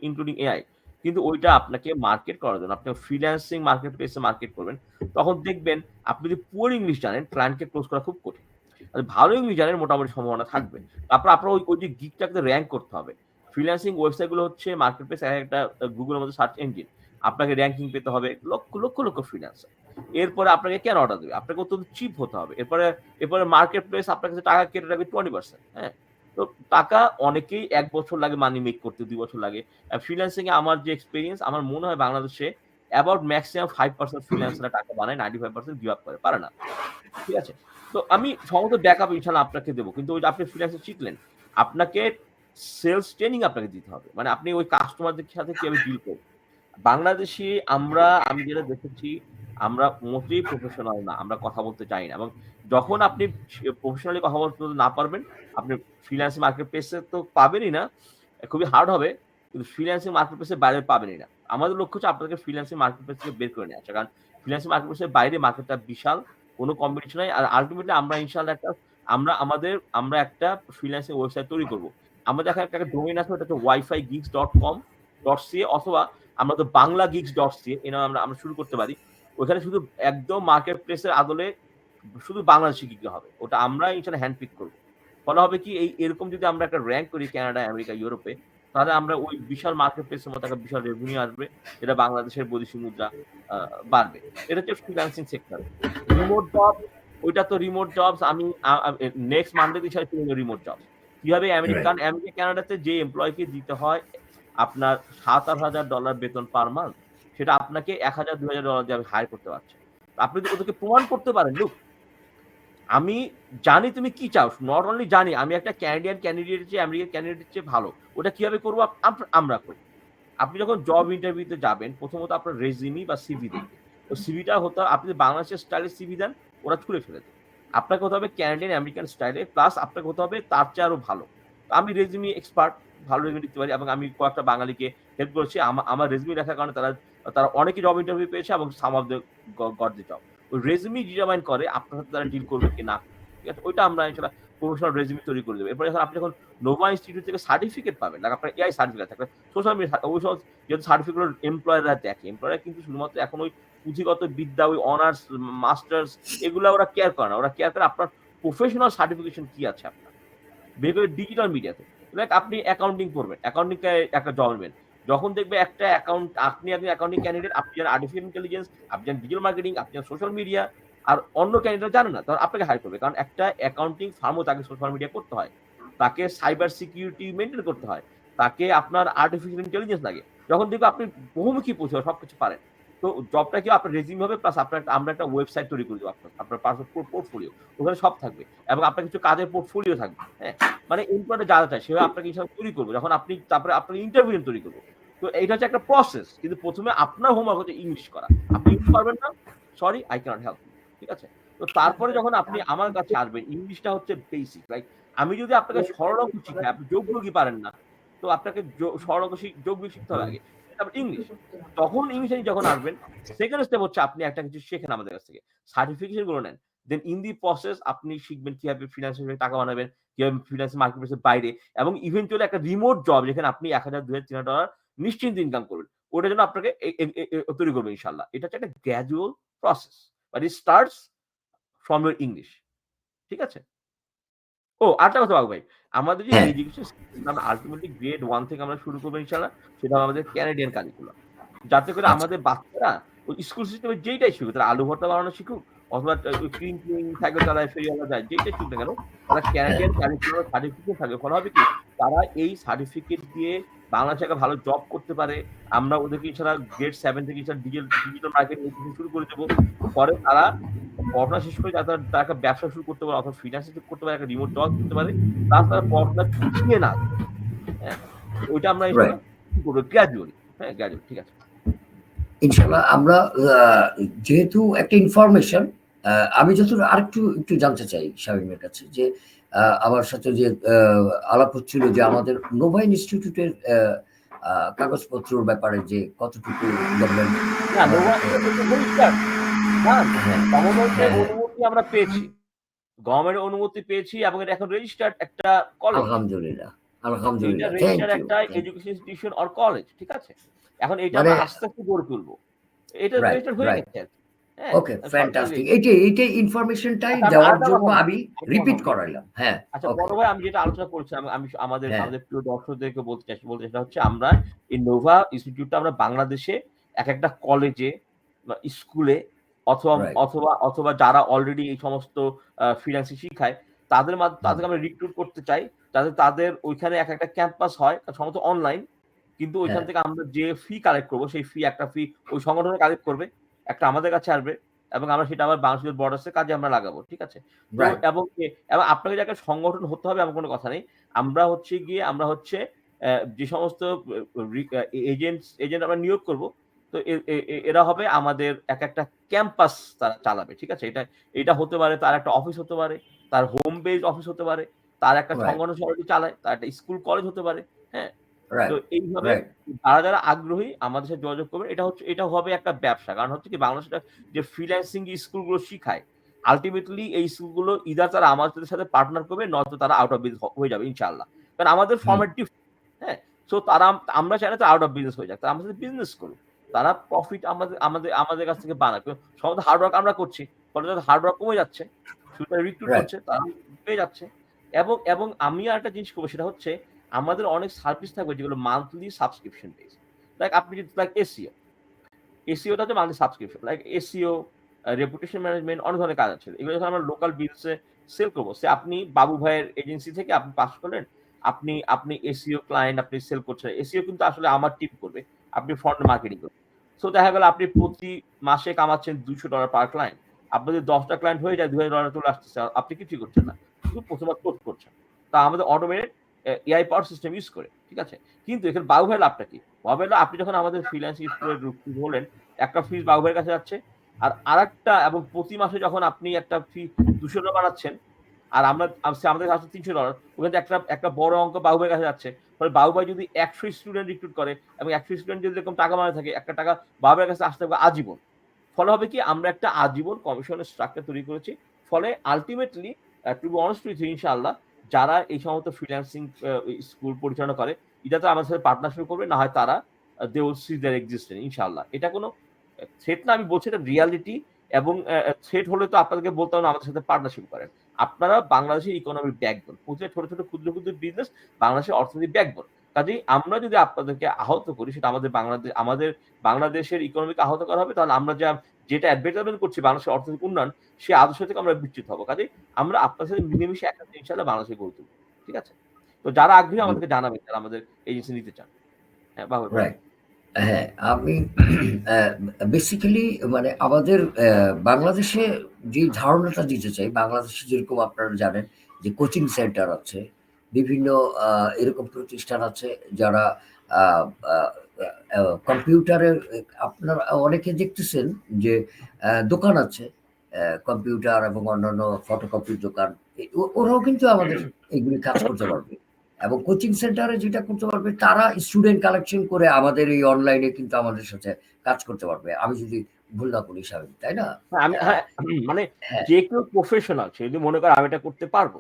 Speaker 2: including AI। কিন্তু ওইটা আপনাকে মার্কেট করার জন্য আপনি ফ্রিল্যান্সিং মার্কেট প্লেসে মার্কেট করবেন। তখন দেখবেন আপনি যদি পুয়ার ইংলিশ জানেন, ক্লায়েন্টকে ক্লোজ করা খুব কঠিন। আর ভালো ইংলিশ জানেন মোটামুটি সম্ভাবনা থাকবে। তারপর আপনার ওই যে গিগটাকে র‍্যাংক করতে হবে। ফ্রিল্যান্সিং ওয়েবসাইট গুলো হচ্ছে মার্কেট প্লেস একটা গুগলের মধ্যে সার্চ ইঞ্জিন। আপনাকে র‍্যাংকিং পেতে হবে লক্ষ ফ্রিল্যান্সার। এরপরে আপনাকে কেন অর্ডার দেবে? আপনাকে অত্যন্ত চিপ হতে হবে। এরপরে মার্কেট প্লেস আপনার কাছে টাকা কেটে রাখবে 20%, হ্যাঁ? তো টাকা অনেকেই ১ বছর লাগে মানি মেক করতে, ২ বছর লাগে। ফ্রিল্যান্সিং এ আমার যে এক্সপেরিয়েন্স আমার মনে হয় বাংলাদেশে অ্যাবাউট ম্যাক্সিমাম 5% ফ্রিল্যান্সাররা টাকা বানায়, 95% গিভ আপ করে। পারে না। ঠিক আছে? তো আমি সমস্ত ব্যাকআপ ইনশাআল্লাহ আপনাকে দেব। কিন্তু ওই যে আপনি ফ্রিল্যান্সিং শিখলেন, আপনাকে সেলস ট্রেনিং আপনাকে দিতে হবে। মানে আপনি ওই কাস্টমারদের সাথে কিভাবে ডিল করবেন। বাংলাদেশে আমি যেটা দেখেছি, আমরা মোটেই প্রফেশনাল না। আমরা কথা বলতে জানি না। এবং যখন আপনি প্রফেশনালি কথা বলতে না পারবেন, আপনি ফ্রিল্যান্সিং মার্কেট প্লেস এ তো পাবেনই না। খুবই হার্ড হবে। কিন্তু ফ্রিল্যান্সিং মার্কেট প্লেস এর বাইরে পাবেনই না। আমাদের লক্ষ্য হচ্ছে আপনাদেরকে ফ্রিল্যান্সিং মার্কেট প্লেস থেকে বের করে নিয়ে আসা। কারণ ফ্রিল্যান্সিং মার্কেট প্লেস এর বাইরে মার্কেটটা বিশাল। কোন কম্পিটিশন নাই। আর আল্টিমেটলি আমরা ইনশাআল্লাহ আমরা একটা ফ্রিল্যান্সিং ওয়েবসাইট তৈরি করব। আমাদের এখানে একটা ডোমেইন আছে ওটা হচ্ছে wifigeeks.com.ca অথবা আমরা তো banglageeks.ca এই নামে আমরা শুরু করতে পারি। ওখানে শুধু একদম মার্কেট প্লেস এর আদলে শুধু বাংলাদেশি গিগ হবে। ওটা আমরা ইনশাআল্লাহ হ্যান্ড পিক করব। ফলে হবে কি এরকম যদি আমরা একটা র‍্যাংক করি কানাডা, আমেরিকা, ইউরোপে তাহলে আমরা ওই বিশাল মার্কেট প্লেস এর মতো একটা বিশাল রেভিনিউ আসবে। যেটা বাংলাদেশের বৈদেশিক মুদ্রা আ বাড়বে। এটা হচ্ছে ফ্রিল্যান্সিং সেক্টর। রিমোট জব ওইটা তো রিমোট জবস আমি আ আ নেক্সট মানডে থেকে শুরু করব রিমোট জব। কিভাবে
Speaker 1: রাইট।
Speaker 2: আমেরিকা, কানাডাতে যে এমপ্লয়িকে দিতে হয় আপনার $৭,০০০ বেতন পার মান্থ সেটা আপনাকে $১,০০০-২,০০০ দিয়ে আমি হায়ার করতে পারছি। আপনি যদি ওদেরকে প্রমাণ করতে পারেন, লুক আমি জানি তুমি কি চাও। নট অনলি জানি আমি একটা ক্যানাডিয়ান ক্যান্ডিডেটের চেয়ে আমেরিকান ক্যান্ডিডেটের চেয়ে ভালো। ওটা কিভাবে করব আমরা করব। আপনি যখন জব ইন্টারভিউতে যাবেন, প্রথমত আপনার রেজিউমি বা সিভি দেখবে। তো সিভিটা হতে আপনি যদি বাংলাদেশের স্টাইলে সিভি দেন, ওরা ছুঁড়ে ফেলে দেবে। আপনাকে হতে হবে ক্যানাডিয়ান আমেরিকান স্টাইলে প্লাস আপনাকে হতে হবে তার চেয়ে আরো ভালো। তো আমি রেজিউমি এক্সপার্ট, ভালো রেজিউমি লিখতে পারি এবং আমি কয়েকটা বাঙালিকে হেল্প করেছি। আমার রেজিউমি লেখার কারণে তারা অনেকেই জব ইন্টারভিউ পেয়েছে এবং some of the got the job. ওই রেজিউমি ডিটারমাইন করে আপনার সাথে তারা ডিল করবে কি না করবে। ঠিক আছে? ওইটা আমরা ইনশাআল্লাহ প্রফেশনাল রেজিউমি তৈরি করে দেব। এরপরে আপনি যখন নোভা ইনস্টিটিউট থেকে সার্টিফিকেট পাবেন, লাইক আপনার এআই সার্টিফিকেট থাকবে, সোশ্যাল মিডিয়া ওই সব যেহেতু সার্টিফিকেট গুলো এমপ্লয়াররা দেখে। এমপ্লয়াররা কিন্তু শুধুমাত্র এখন ওই পুঁথিগত বিদ্যা, ওই অনার্স, মাস্টার্স এগুলা ওরা কেয়ার করে না। ওরা কেয়ার করে আপনার প্রফেশনাল সার্টিফিকেশন কি আছে আপনার। বের করে ডিজিটাল মিডিয়াতে। লাইক আপনি অ্যাকাউন্টিং করবেন। অ্যাকাউন্টিং এ একটা জব নেবেন। যখন দেখবে একটা আপনি একজন অ্যাকাউন্টিং ক্যান্ডিডেট, আপনি জানেন আর্টিফিশিয়াল ইন্টেলিজেন্স, আপনি জানেন ডিজিটাল মার্কেটিং, আপনি জানেন সোশ্যাল মিডিয়া আর অন্য ক্যান্ডিডেট জানে না। তখন আপনাকে হায়ার করবে। কারণ একটা অ্যাকাউন্টিং ফার্মও তাকে সোশ্যাল মিডিয়া করতে হয়। তাকে সাইবার সিকিউরিটি মেইনটেইন করতে হয়। তাকে আপনার আর্টিফিশিয়াল ইন্টেলিজেন্স লাগে। যখন দেখবে আপনি বহুমুখী পৌঁছে সবকিছু পারেন। তো জবটা কি আপনার রেজিউম হবে প্লাস আমরা একটা ওয়েবসাইট তৈরি করে দেব আপনার পার্সোনাল পোর্টফোলিও। ওখানে সব থাকবে এবং আপনার কিছু কাজের পোর্টফোলিও থাকবে। হ্যাঁ? মানে এমপ্লয়াররা যা চায় সেভাবে আপনাকে হিসাব তৈরি করব। যখন তারপরে আপনাকে ইন্টারভিউ তৈরি করব। তো এইটা হচ্ছে একটা প্রসেস। কিন্তু ১ম এ আপনার হোমওয়ার্ক হচ্ছে ইংলিশ করা। আপনি ইংলিশ পারবেন না? Sorry I cannot help you। ঠিক আছে? তো তারপরে যখন আপনি আমার কাছে আসবেন, ইংলিশটা হচ্ছে বেসিক, রাইট? আমি যদি আপনাকে সরল অঙ্ক শিখাই, আপনি যোগ বিয়োগই পারেন না। তো আপনাকে সরল অঙ্ক যোগ বিয়োগ শিখতে হবে আগে। তারপর ইংলিশ। তখন ইংলিশে যখন আসবেন, সেকেন্ড স্টেপ হচ্ছে আপনি একটা কিছু শেখেন আমাদের কাছ থেকে। সার্টিফিকেশন গুলো নেন। দেন ইন দি প্রসেস আপনি শিখবেন কিভাবে ফ্রিল্যান্সিং টাকা বানাবেন, কিভাবে ফ্রিল্যান্সিং মার্কেট প্লেস এর বাইরে এবং ইভেন্চুয়ালি একটা রিমোট জব যেখানে আপনি $১,০০০, $২,০০০, $৩,০০০ নিশ্চিন্তে ইনকাম করবেন। ওটার জন্য আপনাকে এ এ এ এ তৈরি করবেন ইনশাআল্লাহ। এটা হচ্ছে একটা gradual process. But it starts from your English. ঠিক আছে? আরেকটা কথা বাবু ভাই, আমাদের যে
Speaker 1: হ্যাঁ,
Speaker 2: এডুকেশন সিস্টেম আমরা আল্টিমেটলি গ্রেড 1 থেকে আমরা শুরু করবো ইনশাআল্লাহ, সেটা হবে আমাদের ক্যানাডিয়ান কারিকুলাম। যাতে করে
Speaker 1: আচ্ছা,
Speaker 2: আমাদের বাচ্চারা ওই স্কুল সিস্টেমে যেইটাই শিখুক, তারা আলু ভর্তা বানানো শিখুক অথবা ওই ক্রিং সাইকেল চালায়, ফেরিওয়ালা যায়, যেইটাই শিখুক না কেন, তারা
Speaker 1: হ্যাঁ,
Speaker 2: ক্যানাডিয়ান কারিকুলাম সার্টিফিকেট থাকবে। ফলে হবে কি? তারা এই সার্টিফিকেট দিয়ে বাংলাদেশে একটা ভালো জব করতে পারে। আমরা ওদেরকে ইনশাআল্লাহ গ্রেড 7 থেকে ইনশাআল্লাহ ডিজিটাল মার্কেটিং শুরু করে দেব। পরে তারা পড়াশোনা শেষ করে তারা তারা একটা ব্যবসা শুরু করতে পারে অথবা ফ্রিল্যান্সিং করতে পারে, একটা রিমোট জব করতে পারে। প্লাস তারা পড়াশোনা পিছিয়ে না যায়। হ্যাঁ? ওইটা আমরা
Speaker 1: রাইট।
Speaker 2: ইনশাআল্লাহ কি করব গ্র্যাজুয়ালি। হ্যাঁ, গ্র্যাজুয়ালি ঠিক আছে।
Speaker 1: ইনশাআল্লাহ আমরা যেহেতু একটা ইনফরমেশন আমি যতটুকু আরেকটু একটু জানতে চাই শামীমের কাছে যে আমার সাথে যে আলাপ হচ্ছিল যে আমাদের নোভা ইনস্টিটিউটের কাগজপত্রর ব্যাপারে যে কতটুকু গভর্নমেন্ট
Speaker 2: না, নোভা
Speaker 1: আমাদেরকে
Speaker 2: রেজিস্টার্ড না,
Speaker 1: হ্যাঁ,
Speaker 2: গভর্নমেন্টের
Speaker 1: হ্যাঁ, হ্যাঁ।
Speaker 2: অনুমতি আমরা পেয়েছি। গভর্নমেন্টের অনুমতি পেয়েছি এবং এটা এখন রেজিস্টার্ড একটা কলেজ।
Speaker 1: আলহামদুলিল্লাহ,
Speaker 2: এইটা
Speaker 1: আলহামদুলিল্লাহ। থ্যাংক
Speaker 2: রেজিস্টার্ড
Speaker 1: ইউ,
Speaker 2: একটা
Speaker 1: thank
Speaker 2: education institution or college. ঠিক আছে? এখন এটা
Speaker 1: মানে
Speaker 2: আমরা আস্তে, আস্তে গড়ে তুলব। এটা
Speaker 1: রাইট,
Speaker 2: রেজিস্টার্ড হয়ে
Speaker 1: রাইট।
Speaker 2: গেছে আরকি। হ্যাঁ?
Speaker 1: ওকে,
Speaker 2: সরকারি
Speaker 1: ফ্যান্টাস্টিক।
Speaker 2: রেজিস্টার্ড।
Speaker 1: এইটাই ইনফরমেশনটাই
Speaker 2: আচ্ছা, আমি
Speaker 1: দেওয়ার
Speaker 2: আরেকটা
Speaker 1: জন্য
Speaker 2: কথা বলি,
Speaker 1: আমি
Speaker 2: আরেকটা কথা
Speaker 1: রিপিট
Speaker 2: বলি।
Speaker 1: করাইলাম। হ্যাঁ,
Speaker 2: আচ্ছা,
Speaker 1: ওকে।
Speaker 2: বড় ভাই আমি যেটা আলোচনা করছিলাম, আমি আমাদের
Speaker 1: হ্যাঁ,
Speaker 2: আমাদের প্রিয় দর্শকদেরকে বলতে সেটা হচ্ছে আমরা এই নোভা ইনস্টিটিউটটা আমরা বাংলাদেশে একেকটা কলেজে বা স্কুলে অথবা
Speaker 1: রাইট।
Speaker 2: অথবা অথবা যারা অলরেডি এই সমস্ত ফ্রিল্যান্সিং শিখায়
Speaker 1: হুম,
Speaker 2: তাদেরকে আমরা রিক্রুট করতে চাই। যাতে তাদের ওইখানে একটা ক্যাম্পাস হয়, সম্ভবত অনলাইন। কিন্তু ওইখান
Speaker 1: হ্যাঁ,
Speaker 2: থেকে আমরা যে ফি কালেক্ট করব, সেই একটা ফি ওই সংগঠনে কালেক্ট করবে। একটা আমাদের কাছে আসবে এবং আমরা সেটা আবার বাংলাদেশের বর্ডার্স এর কাজে আমরা লাগাবো। ঠিক আছে? তো
Speaker 1: রাইট।
Speaker 2: এবং আপনাকে যে একটা সংগঠন হতে হবে এমন কোনো কথা নেই। আমরা হচ্ছে যে সমস্ত এজেন্ট আমরা নিয়োগ করব। তো এ এ এ এরা হবে আমাদের একটা ক্যাম্পাস তারা চালাবে। ঠিক আছে? এটা হতে পারে, তার একটা অফিস হতে পারে, তার হোম বেস অফিস হতে পারে, তার একটা
Speaker 1: রাইট,
Speaker 2: সংগঠন সে অলরেডি চালায়, তার একটা স্কুল কলেজ হতে পারে। হ্যাঁ? তো
Speaker 1: রাইট,
Speaker 2: এইভাবে
Speaker 1: রাইট।
Speaker 2: যারা আগ্রহী আমাদের সাথে যোগাযোগ করবেন। এটা হবে একটা ব্যবসা। কারণ হচ্ছে কি বাংলাদেশে যে ফ্রিল্যান্সিং স্কুলগুলো শিখায়, আল্টিমেটলি এই স্কুলগুলো ইদার তারা আমাদের সাথে পার্টনার করবে নয়তো তারা আউট অফ বিজনেস হয়ে যাবে ইনশাআল্লাহ। কারণ আমাদের
Speaker 1: হুম,
Speaker 2: ফরমেট হ্যাঁ? সো আমরা চাই না তারা আউট অফ বিজনেস হয়ে যাক। তারা আমাদের সাথে বিজনেস করুক। তারা প্রফিট আমাদের কাছ থেকে বানাক। সম্ভবত হার্ড ওয়ার্ক আমরা করছি। ফলে তাদের হার্ড ওয়ার্ক কমে যাচ্ছে। শুধু তারা রিক্রুট
Speaker 1: রাইট।
Speaker 2: করছে, তারা পেয়ে যাচ্ছে। এবং আমি আরেকটা জিনিস করব সেটা হচ্ছে আমাদের অনেক সার্ভিস থাকবে যেগুলো মান্থলি সাবস্ক্রিপশন বেসড। আপনি যদি এসইও। এসইও টা হচ্ছে monthly subscription. SEO, reputation management অনেক ধরনের কাজ আছে। এগুলো যখন আমরা লোকাল বিজনেসে সেল করব। আপনি বাবু ভাইয়ের এজেন্সি থেকে আপনি পাস করলেন। আপনি এসইও ক্লায়েন্ট আপনি সেল করছেন। এসইও কিন্তু আসলে আমার টিম করবে। আপনি ফ্রন্ট মার্কেটিং করবেন। সো দেখা গেল আপনি প্রতি মাসে কামাচ্ছেন $200 পার ক্লায়েন্ট। আপনার যদি 10 টা ক্লায়েন্ট হয়ে যায় $2000 চলে আসতেছে। আপনি কিছুই করছেন না। শুধু প্রথমবার কোর্স করছেন। তা আমাদের automated AI power system use করে। ঠিক আছে? কিন্তু এখানে বাবু ভাইয়ের লাভটা কি? বাবু ভাইয়ের লাভ আপনি যখন আমাদের ফ্রিল্যান্সিং স্কুলে হলেন, একটা ফিস বাবু ভাইয়ের কাছে যাচ্ছে। আর আরেকটা এবং প্রতি মাসে যখন আপনি একটা ফি $200 বানাচ্ছেন, আর আমাদের কাছে $300 ওখানে একটা বড় অঙ্ক বাবু ভাইয়ের কাছে যাচ্ছে। ফলে বাবু ভাই যদি ১০০ স্টুডেন্ট রিক্রুট করে এবং ১০০ স্টুডেন্ট যদি এরকম টাকা বানাতে থাকে, একটা টাকা বাবু ভাইয়ের কাছে আসতে থাকবে আজীবন। ফলে হবে কি আমরা একটা আজীবন কমিশনের স্ট্রাকচার তৈরি করেছি। ফলে ultimately to be honest with you ইনশাআল্লাহ যারা এই সমস্ত ফ্রিল্যান্সিং স্কুল পরিচালনা করে, এটা তো আমাদের সাথে পার্টনারশিপ করবে, না হয় তারা they will see their existence ইনশাআল্লাহ। এটা কোনো থ্রেট না, আমি বলছি এটা রিয়ালিটি। এবং থ্রেট হলে তো আপনাদেরকে বলতাম না আমাদের সাথে পার্টনারশিপ করেন। আপনারা বাংলাদেশের ইকোনমির ব্যাকবোন। প্রতিটা ছোট ক্ষুদ্র বিজনেস বাংলাদেশের অর্থনীতির ব্যাকবোন। কাজেই আমরা যদি আপনাদেরকে আহত করি সেটা আমাদের বাংলাদেশের ইকোনমিকে আহত করা হবে, তাহলে আমরা যেটা অ্যাডভার্টাইজমেন্ট করছি বাংলাদেশের অর্থনৈতিক উন্নয়ন, সেই আদর্শ থেকে আমরা বিচ্যুত হব। কাজেই আমরা আপনার সাথে মিলেমিশে একসাথে ইনশাআল্লাহ বাংলাদেশে গড়ে তুলব। ঠিক আছে? তো যারা আগ্রহী আমাদেরকে জানাবেন, যারা আমাদের এজেন্সি নিতে চান। হ্যাঁ, বাবু বলেন।
Speaker 1: রাইট। হ্যাঁ, আমি বেসিক্যালি মানে আমাদের বাংলাদেশে যে ধারণাটা দিতে চাই, বাংলাদেশে যেরকম আপনারা জানেন যে কোচিং সেন্টার আছে, বিভিন্ন এরকম প্রতিষ্ঠান আছে যারা আ আ আ কম্পিউটারের আপনারা অনেকে দেখতেছেন যে দোকান আছে। কম্পিউটার এবং অন্যান্য ফটোকপির দোকান। ওরাও কিন্তু আমাদের এগুলি কাজ করতে পারবে। এবং কোচিং সেন্টারে যেটা করতে পারবে তারা স্টুডেন্ট কালেকশন করে আমাদের এই অনলাইনে কিন্তু আমাদের সাথে কাজ করতে পারবে। আমি যদি ভুল না করি স্বামী, তাই না?
Speaker 2: হ্যাঁ,
Speaker 1: আ
Speaker 2: হ্যাঁ, মানে
Speaker 1: হ্যাঁ,
Speaker 2: যে কেউ প্রফেশনাল সে যদি মনে করে আমি এটা করতে পারবো।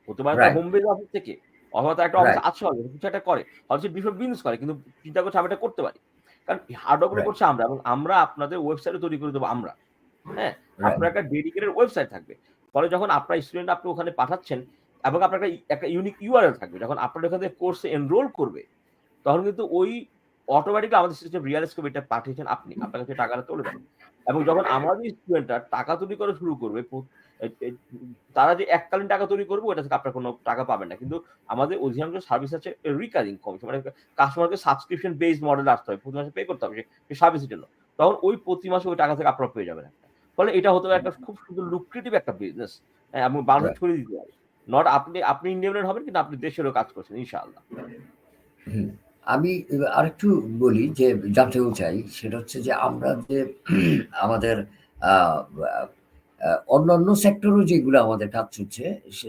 Speaker 2: হতে পারে তার
Speaker 1: রাইট,
Speaker 2: হোম বেস অফিস থেকে অথবা তার একটা অফিস
Speaker 1: রাইট,
Speaker 2: আছে অলরেডি, কিছু একটা করে। হয়তো সে বিফোর বিজনেস করে কিন্তু চিন্তা করছে আমি এটা করতে পারি। কারণ হার্ডওয়ার্ক গুলো
Speaker 1: রাইট,
Speaker 2: করছি আমরা এবং আমরা আপনাদের ওয়েবসাইটও তৈরি করে দেবো আমরা। হ্যাঁ?
Speaker 1: রাইট,
Speaker 2: আপনার একটা ডেডিকেটেড ওয়েবসাইট থাকবে। ফলে যখন আপনার স্টুডেন্ট আপনি ওখানে পাঠাচ্ছেন, এবং আপনার একটা ইউনিক ইউআরএল থাকবে। যখন আপনার ওখান থেকে কোর্সে এনরোল করবে, তখন কিন্তু ওই অটোমেটিক্যালি আমাদের সিস্টেম রিয়ালাইজ করবে এটা পাঠিয়েছেন আপনি। আপনার কাছে টাকাটা চলে যাবে। এবং যখন আমাদের স্টুডেন্টরা টাকা তৈরি করা শুরু করবে, এ এ তারা যে এককালীন টাকা তৈরি করবে ওটা থেকে আপনার কোনো টাকা পাবেন না। কিন্তু আমাদের অধিকাংশ সার্ভিস আছে রিকারিং কমিশন, মানে কাস্টমারকে সাবস্ক্রিপশন বেসড মডেলে আসতে হবে। প্রতি মাসে পে করতে হবে সেই সার্ভিসের জন্য। তখন ওই প্রতি মাসে ওই টাকা থেকে আপনারা পেয়ে যাবেন একটা। ফলে এটা হতে পারে একটা খুব সুন্দর লুক্রেটিভ একটা বিজনেস। এবং বাংলাদেশে ছড়িয়ে দিতে পারে। নট আপনি ইন্ডিপেন্ডেন্ট হবেন কিন্তু আপনি দেশেরও কাজ করছেন ইনশাআল্লাহ।
Speaker 1: আমি আরেকটু বলি যে জানতেও চাই, সেটা হচ্ছে যে আমরা যে আমাদের অন্যান্য সেক্টরও যেগুলো আমাদের কাজ চলছে,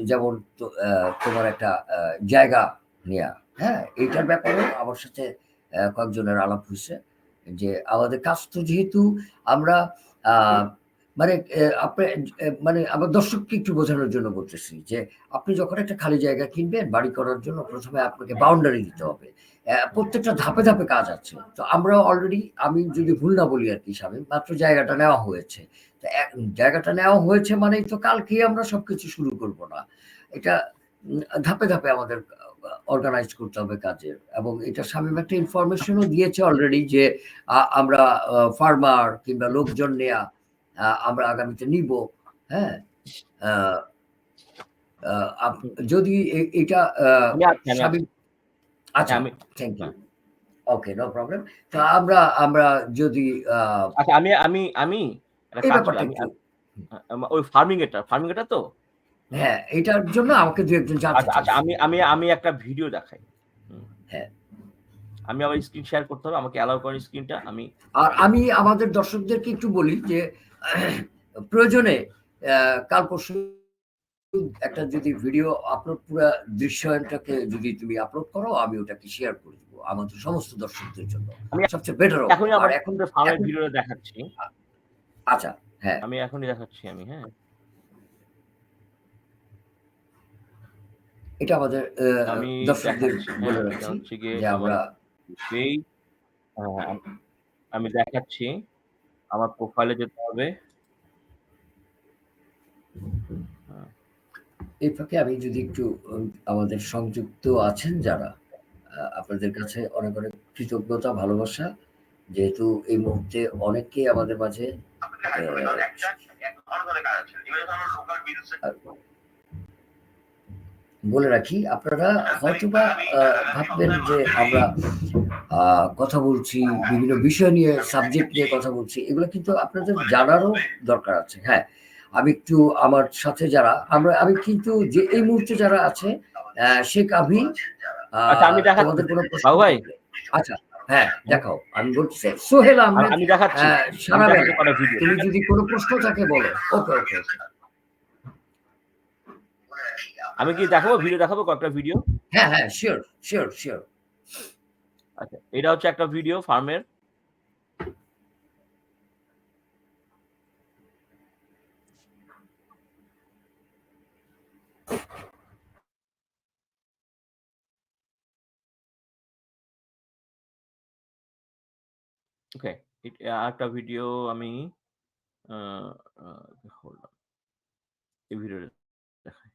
Speaker 1: যেমন তোমার একটা জায়গা নেয়া, হ্যাঁ, এইটার ব্যাপারেও আমার সাথে কয়েকজনের আলাপ হয়েছে যে আমাদের কাজ তো যেহেতু আমরা মানে মানে আমার দর্শককে একটু বোঝানোর জন্য বলতেছি যে আপনি যখন একটা খালি জায়গা কিনবেন বাড়ি করার জন্য, প্রথমে আপনাকে বাউন্ডারি দিতে হবে। প্রত্যেকটা ধাপে ধাপে কাজ আছে। তো আমরা অলরেডি, আমি যদি ভুল না বলি আর কি স্বামী, মাত্র জায়গাটা নেওয়া হয়েছে। তো জায়গাটা নেওয়া হয়েছে মানেই তো কালকেই আমরা সবকিছু শুরু করব না। এটা ধাপে ধাপে আমাদের অর্গানাইজ করতে হবে কাজের। এবং এটা শামীম একটা ইনফরমেশনও দিয়েছে অলরেডি যে আমরা ফার্মার কিংবা লোকজন নেয়া আমরা আগামীতে নিব। হ্যাঁ, যদি এটা শামীম, আচ্ছা, thank you, okay, no problem. তো আমরা যদি
Speaker 2: আচ্ছা, আমি
Speaker 1: এই ব্যাপারটা
Speaker 2: ওই ফার্মিং এটা তো
Speaker 1: হ্যাঁ, এটার জন্য আমাকে দু একজন জানতে
Speaker 2: আচ্ছা, আমি একটা ভিডিও দেখাই।
Speaker 1: হ্যাঁ,
Speaker 2: আমি আমার স্ক্রিন শেয়ার করতে হবে, আমাকে অ্যালাউ করেন স্ক্রিনটা।
Speaker 1: আমি আমাদের দর্শকদেরকে একটু বলি যে প্রয়োজনে কাল পরশু একটা যদি ভিডিও আপলোড, পুরো দৃশ্যায়নটাকে যদি তুমি আপলোড করো, আমি ওটাকে শেয়ার করে দেবো আমাদের সমস্ত দর্শকদের জন্য, সবচেয়ে বেটার হবে।
Speaker 2: এখনই আমার ফার্মের ভিডিওটা দেখাচ্ছি।
Speaker 1: আচ্ছা, হ্যাঁ,
Speaker 2: আমি এখনই দেখাচ্ছি। হ্যাঁ,
Speaker 1: এটা আমাদের দর্শকদের বলে রাখছি যে আমরা
Speaker 2: আমি দেখাচ্ছি। আমার প্রোফাইলে যেতে হবে।
Speaker 1: এই ফাঁকে আমি যদি একটু আমাদের সংযুক্ত আছেন যারা, আপনাদের কাছে অনেক অনেক কৃতজ্ঞতা, ভালোবাসা, যেহেতু এই মুহূর্তে অনেকেই আমাদের মাঝে বলে রাখি, আপনারা হয়তোবা ভাববেন যে আমরা কথা বলছি বিভিন্ন বিষয় নিয়ে, সাবজেক্ট নিয়ে কথা বলছি, এগুলো কিন্তু আপনাদের জানারও দরকার আছে। হ্যাঁ, আমি একটু আমার সাথে যারা আমি কিন্তু যে এই মুহূর্তে যারা আছে, শেখ আভি, তোমাদের কোনো প্রশ্ন
Speaker 2: ভাই,
Speaker 1: আচ্ছা, হ্যাঁ, দেখাও, আমি বলছি সোহেল আহমেদ,
Speaker 2: আমি দেখাচ্ছি।
Speaker 1: তুমি যদি কোনো প্রশ্ন থাকে বলো। ওকে ওকে ওকে,
Speaker 2: আমি কি দেখাবো, ভিডিও দেখাবো, কয়েকটা ভিডিও।
Speaker 1: হ্যাঁ হ্যাঁ, শিওর শিওর শিওর।
Speaker 2: আচ্ছা, এটা হচ্ছে একটা ভিডিও ফার্মের। ওকে, একটা ভিডিও আমি হোল্ড অন, এই ভিডিওটা দেখাই।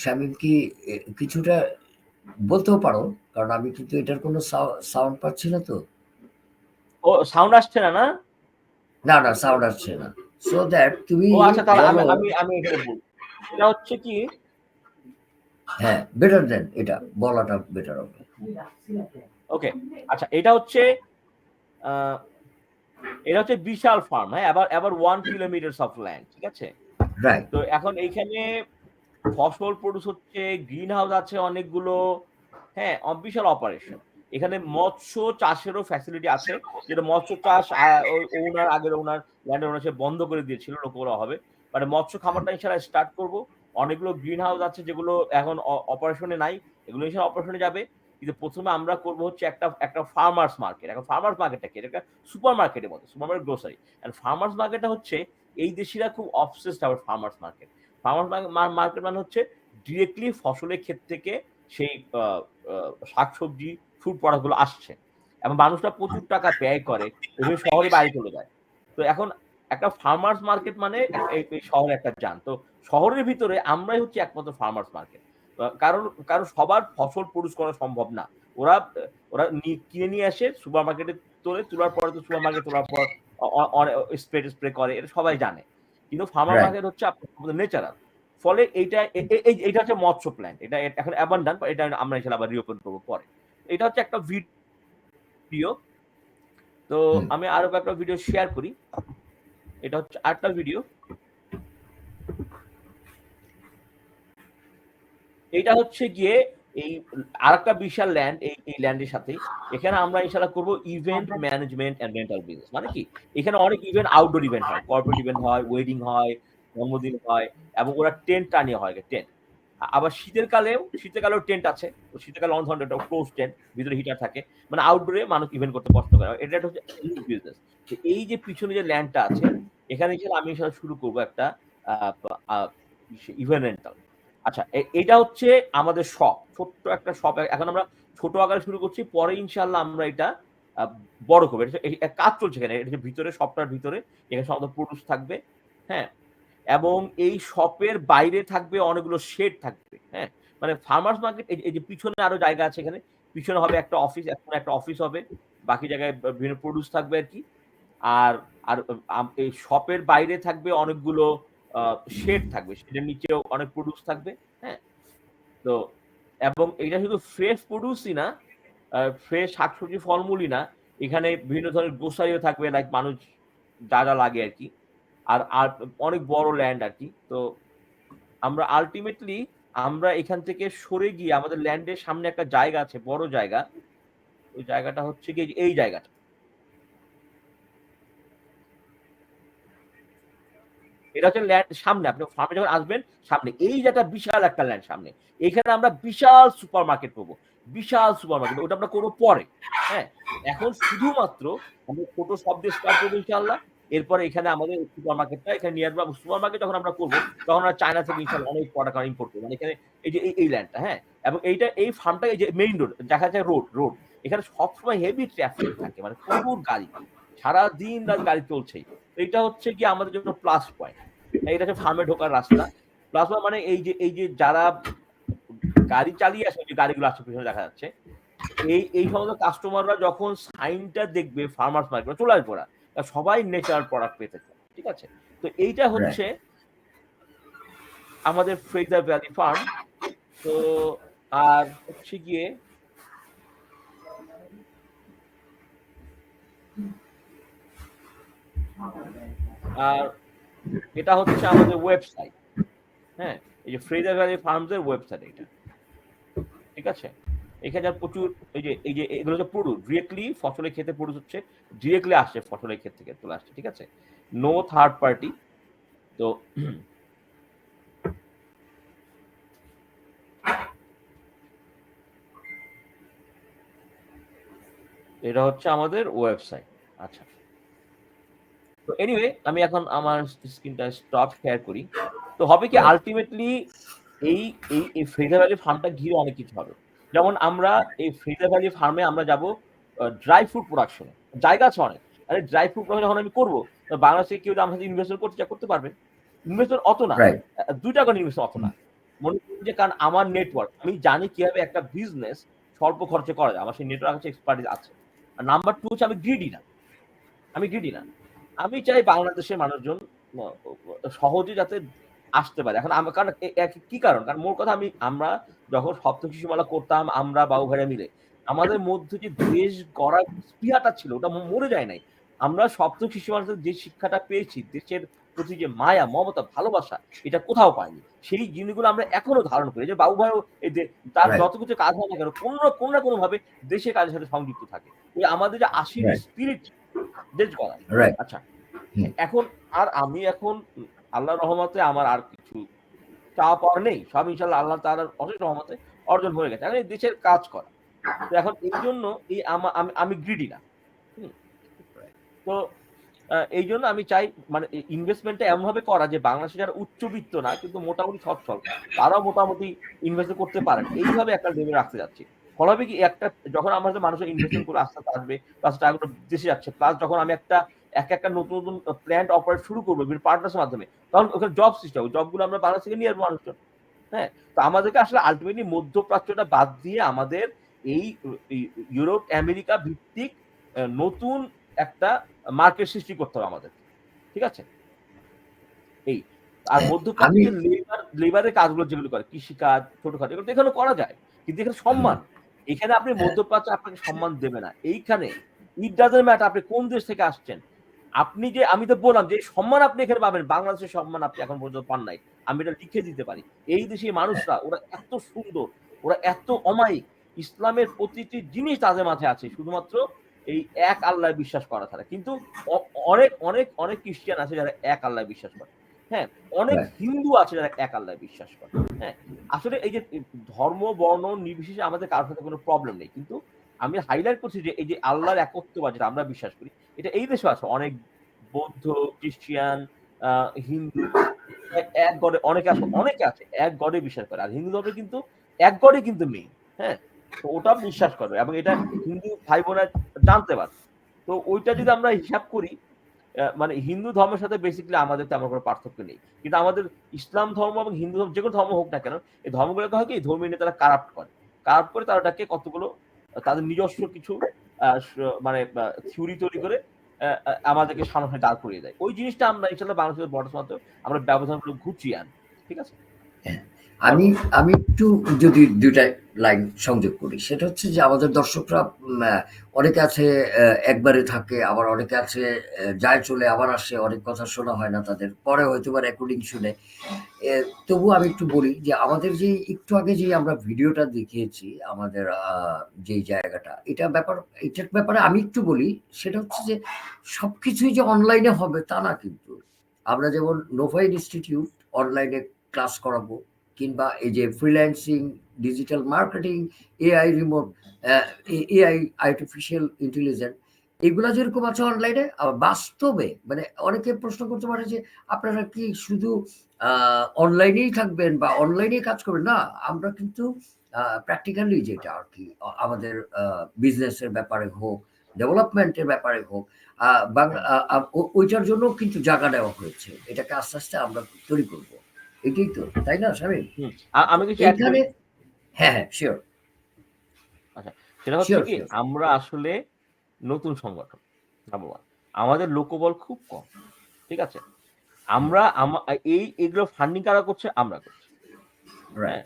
Speaker 1: শামীম কি কিছুটা বলতেও পারো, কারণ আমি কিন্তু এটার কোনো সাউন্ড পাচ্ছি না। তো
Speaker 2: ও সাউন্ড আসছে না? না
Speaker 1: না, সাউন্ড আসছে না। সো দ্যাট তুমি
Speaker 2: ও আচ্ছা, তাহলে আমি এখানে বলবো। এটা হচ্ছে কি,
Speaker 1: হ্যাঁ, বেটার দেন, এটা বলাটা বেটার হবে।
Speaker 2: ওকে, আচ্ছা, এটা হচ্ছে বিশাল ফার্ম, হ্যাঁ, আবার 1 কিলোমিটার অফ ল্যান্ড, ঠিক আছে?
Speaker 1: রাইট,
Speaker 2: তো এখন এইখানে ফসল প্রডিউস হচ্ছে, গ্রিন হাউস আছে অনেকগুলো, হ্যাঁ, বিশাল অপারেশন। এখানে মৎস্য চাষেরও ফ্যাসিলিটি আছে, যেটা মৎস্য চাষ আগের ওনার ল্যান্ড ওনার সে বন্ধ করে দিয়েছিল লোকের অভাবে। মানে মৎস্য খামারটা ইনশাআল্লাহ স্টার্ট করব। অনেকগুলো গ্রিন হাউস আছে যেগুলো এখন অপারেশনে নাই, এগুলো ইনশাআল্লাহ অপারেশনে যাবে। কিন্তু প্রথমে আমরা করব হচ্ছে একটা ফার্মার্স মার্কেট। এখন ফার্মার্স মার্কেটটা কি? এটা একটা সুপার মার্কেটের মতো, supermarket grocery. And farmers মার্কেটটা হচ্ছে এই দেশিরা খুব obsessed about farmers market. Farmers market মানে হচ্ছে ডিরেক্টলি ফসলের ক্ষেত থেকে সেই শাকসবজি, ফুড প্রোডাক্ট গুলো আসছে এবং মানুষরা প্রচুর টাকা ব্যয় করে, এগুলো শহরে বাইরে চলে যায়। তো এখন একটা ফার্মার্স মার্কেট মানে এই শহরে একটা যান। তো শহরের ভিতরে আমরাই হচ্ছে একমাত্র ফার্মার্স মার্কেট। কারণ কারণ সবার ফসল প্রডিউস করা সম্ভব না। ওরা ওরা কিনে নিয়ে আসে সুপার মার্কেটে, তোলার পরে তো সুপার মার্কেট তোলার পর স্প্রে করে, এটা সবাই জানে। কিন্তু ফার্মার
Speaker 1: রাইট।
Speaker 2: মার্কেট হচ্ছে আপনার ন্যাচারাল। ফলে এইটা হচ্ছে মৎস্য প্ল্যান্ট। এটা এখন অ্যাবান্ডান্ট, এটা আমরা ইনশাআল্লাহ আবার রিওপেন করব পরে। এটা হচ্ছে একটা ভিডিও। তো
Speaker 1: হুম,
Speaker 2: আমি আরো কয়েকটা ভিডিও শেয়ার করি। এটা হচ্ছে আরেকটা ভিডিও। এটা হচ্ছে গিয়ে এই আরেকটা বিশাল ল্যান্ড, এই ল্যান্ডের সাথে এখানে আমরা ইনশাআল্লাহ করব event management and rental business. মানে কি? এখানে অনেক ইভেন্ট, আউটডোর ইভেন্ট হয়, কর্পোরেট ইভেন্ট হয়, ওয়েডিং হয়, জন্মদিন হয় এবং ওরা টেন্ট টানিয়ে হয়, টেন্ট। আবার শীতের কালেও টেন্ট আছে। তো শীতকালে অনেক ধরনের ক্লোজ টেন্ট, ভিতরে হিটার থাকে। মানে আউটডোরে মানুষ ইভেন্ট করতে পছন্দ করে। এটা একটা হচ্ছে ইউনিক বিজনেস। তো এই যে পিছনে যে ল্যান্ডটা আছে, এখানে আমি ইনশাআল্লাহ শুরু করব একটা আ আ ইভেন্ট রেন্টাল। আচ্ছা, এটা হচ্ছে আমাদের শপ। ছোট্ট একটা শপ। এখন আমরা ছোট আকারে শুরু করছি। পরে ইনশাআল্লাহ আমরা এটা আ বড় করব। এটা কাজ চলছে এখানে। এটা হচ্ছে ভিতরে, শপটার ভিতরে। এখানে সমস্ত প্রোডাক্টস থাকবে। হ্যাঁ? এবং এই শপের বাইরে থাকবে অনেকগুলো শেড থাকবে। হ্যাঁ? মানে ফার্মার্স মার্কেট, এই যে পিছনে আরো জায়গা আছে এখানে। পিছনে হবে একটা অফিস, এখন একটা অফিস হবে। বাকি জায়গায় বিভিন্ন প্রোডিউস থাকবে আরকি। আর আর এই শপের বাইরে থাকবে অনেকগুলো আ শেড থাকবে। শেডের নিচেও অনেক প্রোডিউস থাকবে। হ্যাঁ? তো এবং এটা শুধু ফ্রেশ প্রোডিউসই না, ফ্রেশ শাকসবজি, ফলমূলই না। এখানে বিভিন্ন ধরনের গ্রোসারিও থাকবে, লাইক মানুষ যা লাগে আরকি। আর অনেক বড় ল্যান্ড আরকি। তো আমরা এখান থেকে সরে গিয়ে আমাদের ল্যান্ডের সামনে একটা জায়গা আছে, বড় জায়গা। ওই জায়গাটা হচ্ছে গিয়ে এই জায়গাটা। এটা হচ্ছে ল্যান্ড সামনে। আপনি ফার্মে যখন আসবেন, সামনে এই যে একটা বিশাল একটা ল্যান্ড সামনে। এখানে আমরা বিশাল সুপার মার্কেট করব। বিশাল সুপার মার্কেট। ওটা আমরা করব পরে। হ্যাঁ? এখন শুধুমাত্র আমরা ছোট শপ দিয়ে স্টার্ট করব ইনশাআল্লাহ। এরপরে এখানে আমাদের সুপার মার্কেটটা এখানে নিয়ে আসবো। সুপার মার্কেট যখন আমরা করব, তখন আমরা চায়না থেকে ইনশাআল্লাহ অনেক প্রোডাক্ট আমরা ইম্পোর্ট করব। মানে এখানে এই যে এই ল্যান্ডটা, হ্যাঁ? এবং এই ফার্মটা এই যে মেইন রোড, দেখা যায় রোড। এখানে সবসময় হেভি ট্রাফিক থাকে। মানে প্রচুর গাড়ি। সারাদিন রাত গাড়ি চলছেই। এটা হচ্ছে গিয়ে আমাদের জন্য প্লাস পয়েন্ট। এটা হচ্ছে ফার্মে ঢোকার রাস্তা। প্লাস মানে এই যে যারা গাড়ি চালিয়ে আসে, যে গাড়িগুলো আসছে পিছনে দেখা যাচ্ছে। এই সমস্ত কাস্টমাররা যখন সাইনটা দেখবে ফার্মার্স মার্কেট, চলে আসবে ওরা। সবাই ন্যাচারাল প্রোডাক্ট পেতে চায়। ঠিক আছে? তো এইটা
Speaker 1: রাইট।
Speaker 2: হচ্ছে আমাদের ফ্রেজার ভ্যালি ফার্ম। তো আর হচ্ছে গিয়ে আর এটা হচ্ছে আমাদের ওয়েবসাইট। হ্যাঁ? এই যে ফ্রেজার ভ্যালি ফার্মস এর ওয়েবসাইট এটা। ঠিক আছে? এখানে প্রচুর এই যে এগুলো হচ্ছে প্রোডিউস, ডিরেক্টলি ফসলের ক্ষেতে প্রোডিউস হচ্ছে, ডিরেক্টলি আসছে ফসলের ক্ষেত থেকে চলে আসছে। ঠিক আছে? No third party. তো এটা হচ্ছে আমাদের ওয়েবসাইট। আচ্ছা। তো এনিওয়ে আমি এখন আমার স্ক্রিনটা স্টপ শেয়ার করি। তো হবে কি
Speaker 1: রাইট,
Speaker 2: আল্টিমেটলি এই এই ফ্রেজার ভ্যালি ফার্মটা ঘিরে অনেক কিছু হবে। যেমন আমরা এই ফ্রেজার ভ্যালি ফার্মে আমরা যাবো ড্রাই ফ্রুট প্রোডাকশন এ। জায়গা আছে অনেক। আরে ড্রাই ফ্রুট প্রোডাকশন যখন আমি করব, বাংলাদেশে কেউ যদি আমার সাথে ইনভেস্টমেন্ট করতে চায়, করতে পারবে। ইনভেস্টমেন্ট অত না।
Speaker 1: রাইট,
Speaker 2: ৳২ ইনভেস্টমেন্ট অত না। মনে করুন যে কারণ আমার নেটওয়ার্ক, আমি জানি কিভাবে একটা বিজনেস স্বল্প খরচে করা যায়। আমার সেই নেটওয়ার্ক আছে, এক্সপার্টিস আছে। আর নাম্বার 2 হচ্ছে আমি গ্রিডি না। আমি গ্রিডি না। আমি চাই বাংলাদেশের মানুষজন সহজে যাতে আসতে পারে। এখন কারণ কি কারণ? কারণ মূল কথা আমরা যখন সপ্ত শিশুমালা করতাম আমরা বাবু ভাইরা মিলে, আমাদের মধ্যে যে দেশ গড়ার স্পৃহাটা ছিল ওটা মরে যায় নাই। আমরা সপ্ত শিশুমালাতে যে শিক্ষাটা পেয়েছি, দেশের প্রতি যে মায়া, মমতা, ভালোবাসা এটা কোথাও পাইনি। সেই জিনিসগুলো আমরা এখনো ধারণ করি। যে বাবু ভাইও এই যে তার
Speaker 1: রাইট,
Speaker 2: যত কিছু কাজ হয় না কেন কোনো না কোনোভাবে দেশের কাজের সাথে সংযুক্ত থাকে। ওই আমাদের যে আশির
Speaker 1: রাইট,
Speaker 2: স্পিরিট দেশ গড়ার।
Speaker 1: রাইট।
Speaker 2: আচ্ছা,
Speaker 1: হুম,
Speaker 2: এখন আমি এখন আল্লাহর রহমতে আমার আর কিছু চাওয়া পাওয়ার নেই। সব ইনশাআল্লাহ আল্লাহ তাআলার অশেষ রহমতে অর্জন হয়ে গেছে। এখন এই দেশের কাজ করা। তো এখন এইজন্য এই আমি গ্রিডি না। হুম? তো এইজন্য আমি চাই মানে ইনভেস্টমেন্টটা এমনভাবে করা যে বাংলাদেশে যারা উচ্চবিত্ত না কিন্তু মোটামুটি সচ্ছল তারাও মোটামুটি ইনভেস্ট করতে পারেন। এইভাবে একটা লেভেল রাখতে যাচ্ছি। ফলে হবে কি একটা যখন আমাদের মানুষের ইনভেস্টমেন্ট করে আস্তে, আস্তে আসবে, প্লাস টাকাগুলো দেশে যাচ্ছে। প্লাস যখন আমি একটা নতুন প্ল্যান্ট অপারেট শুরু করব বিভিন্ন পার্টনার্স এর মাধ্যমে, তখন ওখানে জব সৃষ্টি হবে। জবগুলো আমরা বাংলাদেশ থেকে নিয়ে আসবো মানুষজন। হ্যাঁ? তো আমাদেরকে আসলে আল্টিমেটলি মধ্যপ্রাচ্যটা বাদ দিয়ে আমাদের এই ইউরোপ, আমেরিকা ভিত্তিক নতুন একটা মার্কেট সৃষ্টি করতে হবে আমাদের। ঠিক আছে? এই। আর
Speaker 1: হ্যাঁ,
Speaker 2: মধ্যপ্রাচ্যে
Speaker 1: আমি
Speaker 2: যে লেবারের কাজগুলো যেগুলো করে, কৃষিকাজ, ছোটখাটো এগুলো তো এখানেও করা যায়। কিন্তু এখানে
Speaker 1: হুম,
Speaker 2: সম্মান। এখানে আপনি
Speaker 1: হ্যাঁ,
Speaker 2: মধ্যপ্রাচ্য আপনাকে সম্মান দেবে না। এইখানে ইট ডাজন্ট ম্যাটার আপনি কোন দেশ থেকে আসছেন। আমি তো বললাম যে সম্মান আপনি এখানে পাবেন। বাংলাদেশের সম্মান আপনি এখন পর্যন্ত পান নাই। আমি এটা লিখে দিতে পারি। এই দেশের
Speaker 1: হ্যাঁ,
Speaker 2: মানুষরা ওরা এত সুন্দর, ওরা এত অমায়িক। ইসলামের প্রতিটি জিনিস তাদের মাথায় আছে। শুধুমাত্র এই এক আল্লাহয় বিশ্বাস করা ছাড়া। কিন্তু অ অনেক খ্রিস্টান আছে যারা এক আল্লাহয় বিশ্বাস করে। হ্যাঁ? অনেক
Speaker 1: রাইট,
Speaker 2: হিন্দু আছে যারা এক আল্লাহয় বিশ্বাস করে। হ্যাঁ? আসলে এই যে ধর্ম, বর্ণ নির্বিশেষে আমাদের কারো সাথে কোনো প্রবলেম নেই। কিন্তু আমি হাইলাইট করছি যে এই যে আল্লাহর একত্ববাদ যেটা আমরা বিশ্বাস করি, এটা এই দেশেও আছে। অনেক বৌদ্ধ, খ্রিস্টিয়ান, আ হিন্দু এক গডে অনেকে আছে এক গডে বিশ্বাস করে। আর হিন্দু ধর্মে কিন্তু এক গডই কিন্তু মেইন। হ্যাঁ? তো ওটা বিশ্বাস করে এবং এটা হিন্দু ভাই বোনেরা জানতে পারে। তো ওইটা যদি আমরা হিসাব করি মানে হিন্দু ধর্মের সাথে বেসিক্যালি আমাদের তেমন কোনো পার্থক্য নেই। কিন্তু আমাদের ইসলাম ধর্ম এবং হিন্দু ধর্ম যেকোনো ধর্ম হোক না কেন, এই ধর্মগুলোকে হয় কি ধর্মীয় নেতারা কারাপ্ট করে। কারাপ্ট করে তারা ওটাকে কতগুলো তাদের নিজস্ব কিছু আ স মানে থিওরি তৈরি করে আমাদেরকে সামনে দাঁড় করিয়ে দেয়। ওই জিনিসটা আমরা ইনশাআল্লাহ বাংলাদেশের বর্ডার সীমান্তে আমরা ব্যবধানগুলো ঘুচিয়ে আনবো। ঠিক আছে?
Speaker 1: হ্যাঁ।
Speaker 2: বলো।
Speaker 1: আমি আমি একটু যদি ২ টা লাইন সংযোগ করি। সেটা হচ্ছে যে আমাদের দর্শকরা অনেকে আছে একবারে থাকে, আবার অনেকে আছে যায় চলে আবার আসে। অনেক কথা শোনা হয় না তাদের। পরে হয়তোবা রেকর্ডিং শুনে। এ তবুও আমি একটু বলি যে আমাদের যে একটু আগে যে আমরা ভিডিওটা দেখিয়েছি আমাদের যেই জায়গাটা, এটার ব্যাপারে আমি একটু বলি। সেটা হচ্ছে যে সবকিছুই যে অনলাইনে হবে তা না কিন্তু। আমরা যেমন নোভা ইনস্টিটিউট অনলাইনে ক্লাস করাবো কিংবা এই যে freelancing, digital marketing, AI remote, AI artificial intelligence এগুলা যেরকম আছে অনলাইনে বাস্তবে মানে অনেকে প্রশ্ন করতে পারে যে আপনারা কি শুধু অনলাইনেই থাকবেন বা অনলাইনেই কাজ করবেন? না, আমরা কিন্তু প্র্যাকটিক্যালি যেটা আরকি আমাদের বিজনেসের ব্যাপারে হোক, ডেভেলপমেন্টের ব্যাপারে হোক, আ বাংলা আ আ ও ওইটার জন্যও কিন্তু জায়গা দেওয়া হয়েছে। এটাকে আস্তে, আস্তে আমরা তৈরি করব। এটাই তো, তাই না শামীম?
Speaker 2: হুম।
Speaker 1: তো
Speaker 2: আমি কিছু এড করি।
Speaker 1: এইখানে হ্যাঁ, হ্যাঁ, সিউর,
Speaker 2: আচ্ছা, সেটা হচ্ছে
Speaker 1: সিউর,
Speaker 2: কি
Speaker 1: সিউর।
Speaker 2: আমরা আসলে নতুন সংগঠন। নাম্বার 1 আমাদের লোকবল খুব কম। ঠিক আছে?
Speaker 1: হুম,
Speaker 2: আমরা এগুলো ফান্ডিং কারা করছে? আমরা করছি।
Speaker 1: রাইট,
Speaker 2: হ্যাঁ?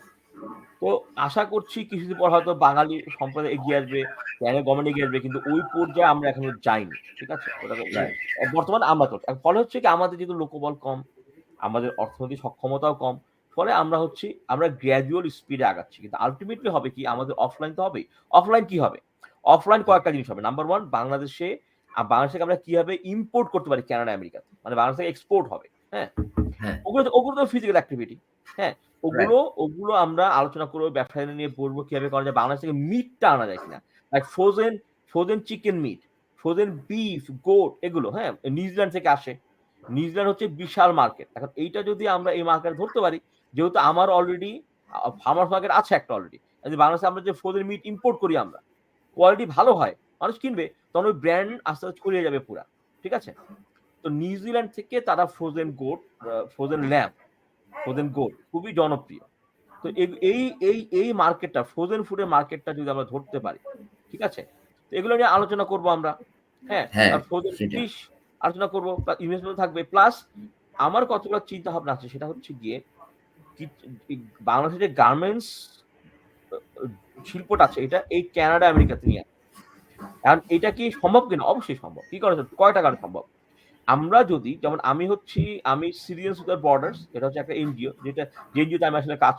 Speaker 2: তো আশা করছি কিছুদিন পর হয়তো বাঙালি সম্প্রদায় এগিয়ে আসবে, গভর্নমেন্ট এগিয়ে আসবে। কিন্তু ওই পর্যায়ে আমরা এখনো যাইনি। ঠিক আছে?
Speaker 1: রাইট,
Speaker 2: বর্তমানে আমরা করছি। ফলে হচ্ছে কি আমাদের যেহেতু লোকবল কম, আমাদের অর্থনৈতিক সক্ষমতাও কম। ফলে আমরা গ্র্যাজুয়াল স্পিডে আগাচ্ছি। কিন্তু আল্টিমেটলি হবে কি আমাদের অফলাইন তো হবেই। অফলাইন কি হবে? অফলাইন কয়েকটা জিনিস হবে। নাম্বার 1 বাংলাদেশ থেকে আমরা কিভাবে ইম্পোর্ট করতে পারি কানাডা, আমেরিকাতে। মানে বাংলাদেশ থেকে এক্সপোর্ট হবে। হ্যাঁ?
Speaker 1: হ্যাঁ,
Speaker 2: ওগুলো তো ফিজিক্যাল অ্যাক্টিভিটি। হ্যাঁ?
Speaker 1: রাইট,
Speaker 2: ওগুলো আমরা আলোচনা করব, ব্যবসায়ীদের নিয়ে বলব কিভাবে করা যায়। বাংলাদেশ থেকে মিটটা আনা যায় কিনা। Like frozen chicken meat, frozen beef, goat এগুলো, হ্যাঁ? নিউজিল্যান্ড থেকে আসে। নিউজিল্যান্ড হচ্ছে বিশাল মার্কেট। এখন এইটা যদি আমরা এই মার্কেটে ধরতে পারি, যেহেতু আমার অলরেডি ফার্মার্স মার্কেট আছে একটা অলরেডি। যদি বাংলাদেশে আমরা যে ফ্রোজেন মিট ইম্পোর্ট করি আমরা, কোয়ালিটি ভালো হয়, মানুষ কিনবে, তখন ওই ব্র্যান্ড আস্তে, আস্তে ছড়িয়ে যাবে পুরা। ঠিক আছে? তো নিউজিল্যান্ড থেকে তারা ফ্রোজেন ল্যাম্ব, ফ্রোজেন গোট খুবই জনপ্রিয়। তো এই মার্কেটটা ফ্রোজেন ফুডের মার্কেটটা যদি আমরা ধরতে পারি, ঠিক আছে? তো এগুলো নিয়ে আলোচনা করব আমরা। হ্যাঁ?
Speaker 1: হ্যাঁ,
Speaker 2: ফ্রোজেন
Speaker 1: সেটা।
Speaker 2: ফিশ আলোচনা করব, ইনভেস্টমেন্ট থাকবে। প্লাস আমার কতগুলো চিন্তা ভাবনা আছে সেটা হচ্ছে গিয়ে বাংলাদেশের যে গার্মেন্টস শিল্পটা আছে এটা এই কানাডা আমেরিকাতে নিয়ে আসে। এখন এটা কি সম্ভব কিনা? অবশ্যই সম্ভব। কি করে কয়টা কারণে সম্ভব? আমরা যদি যেমন আমি সিরিয়াস উইথ বর্ডার্স, এটা হচ্ছে একটা এনজিও যেটা যে এনজিওতে আমি আসলে কাজ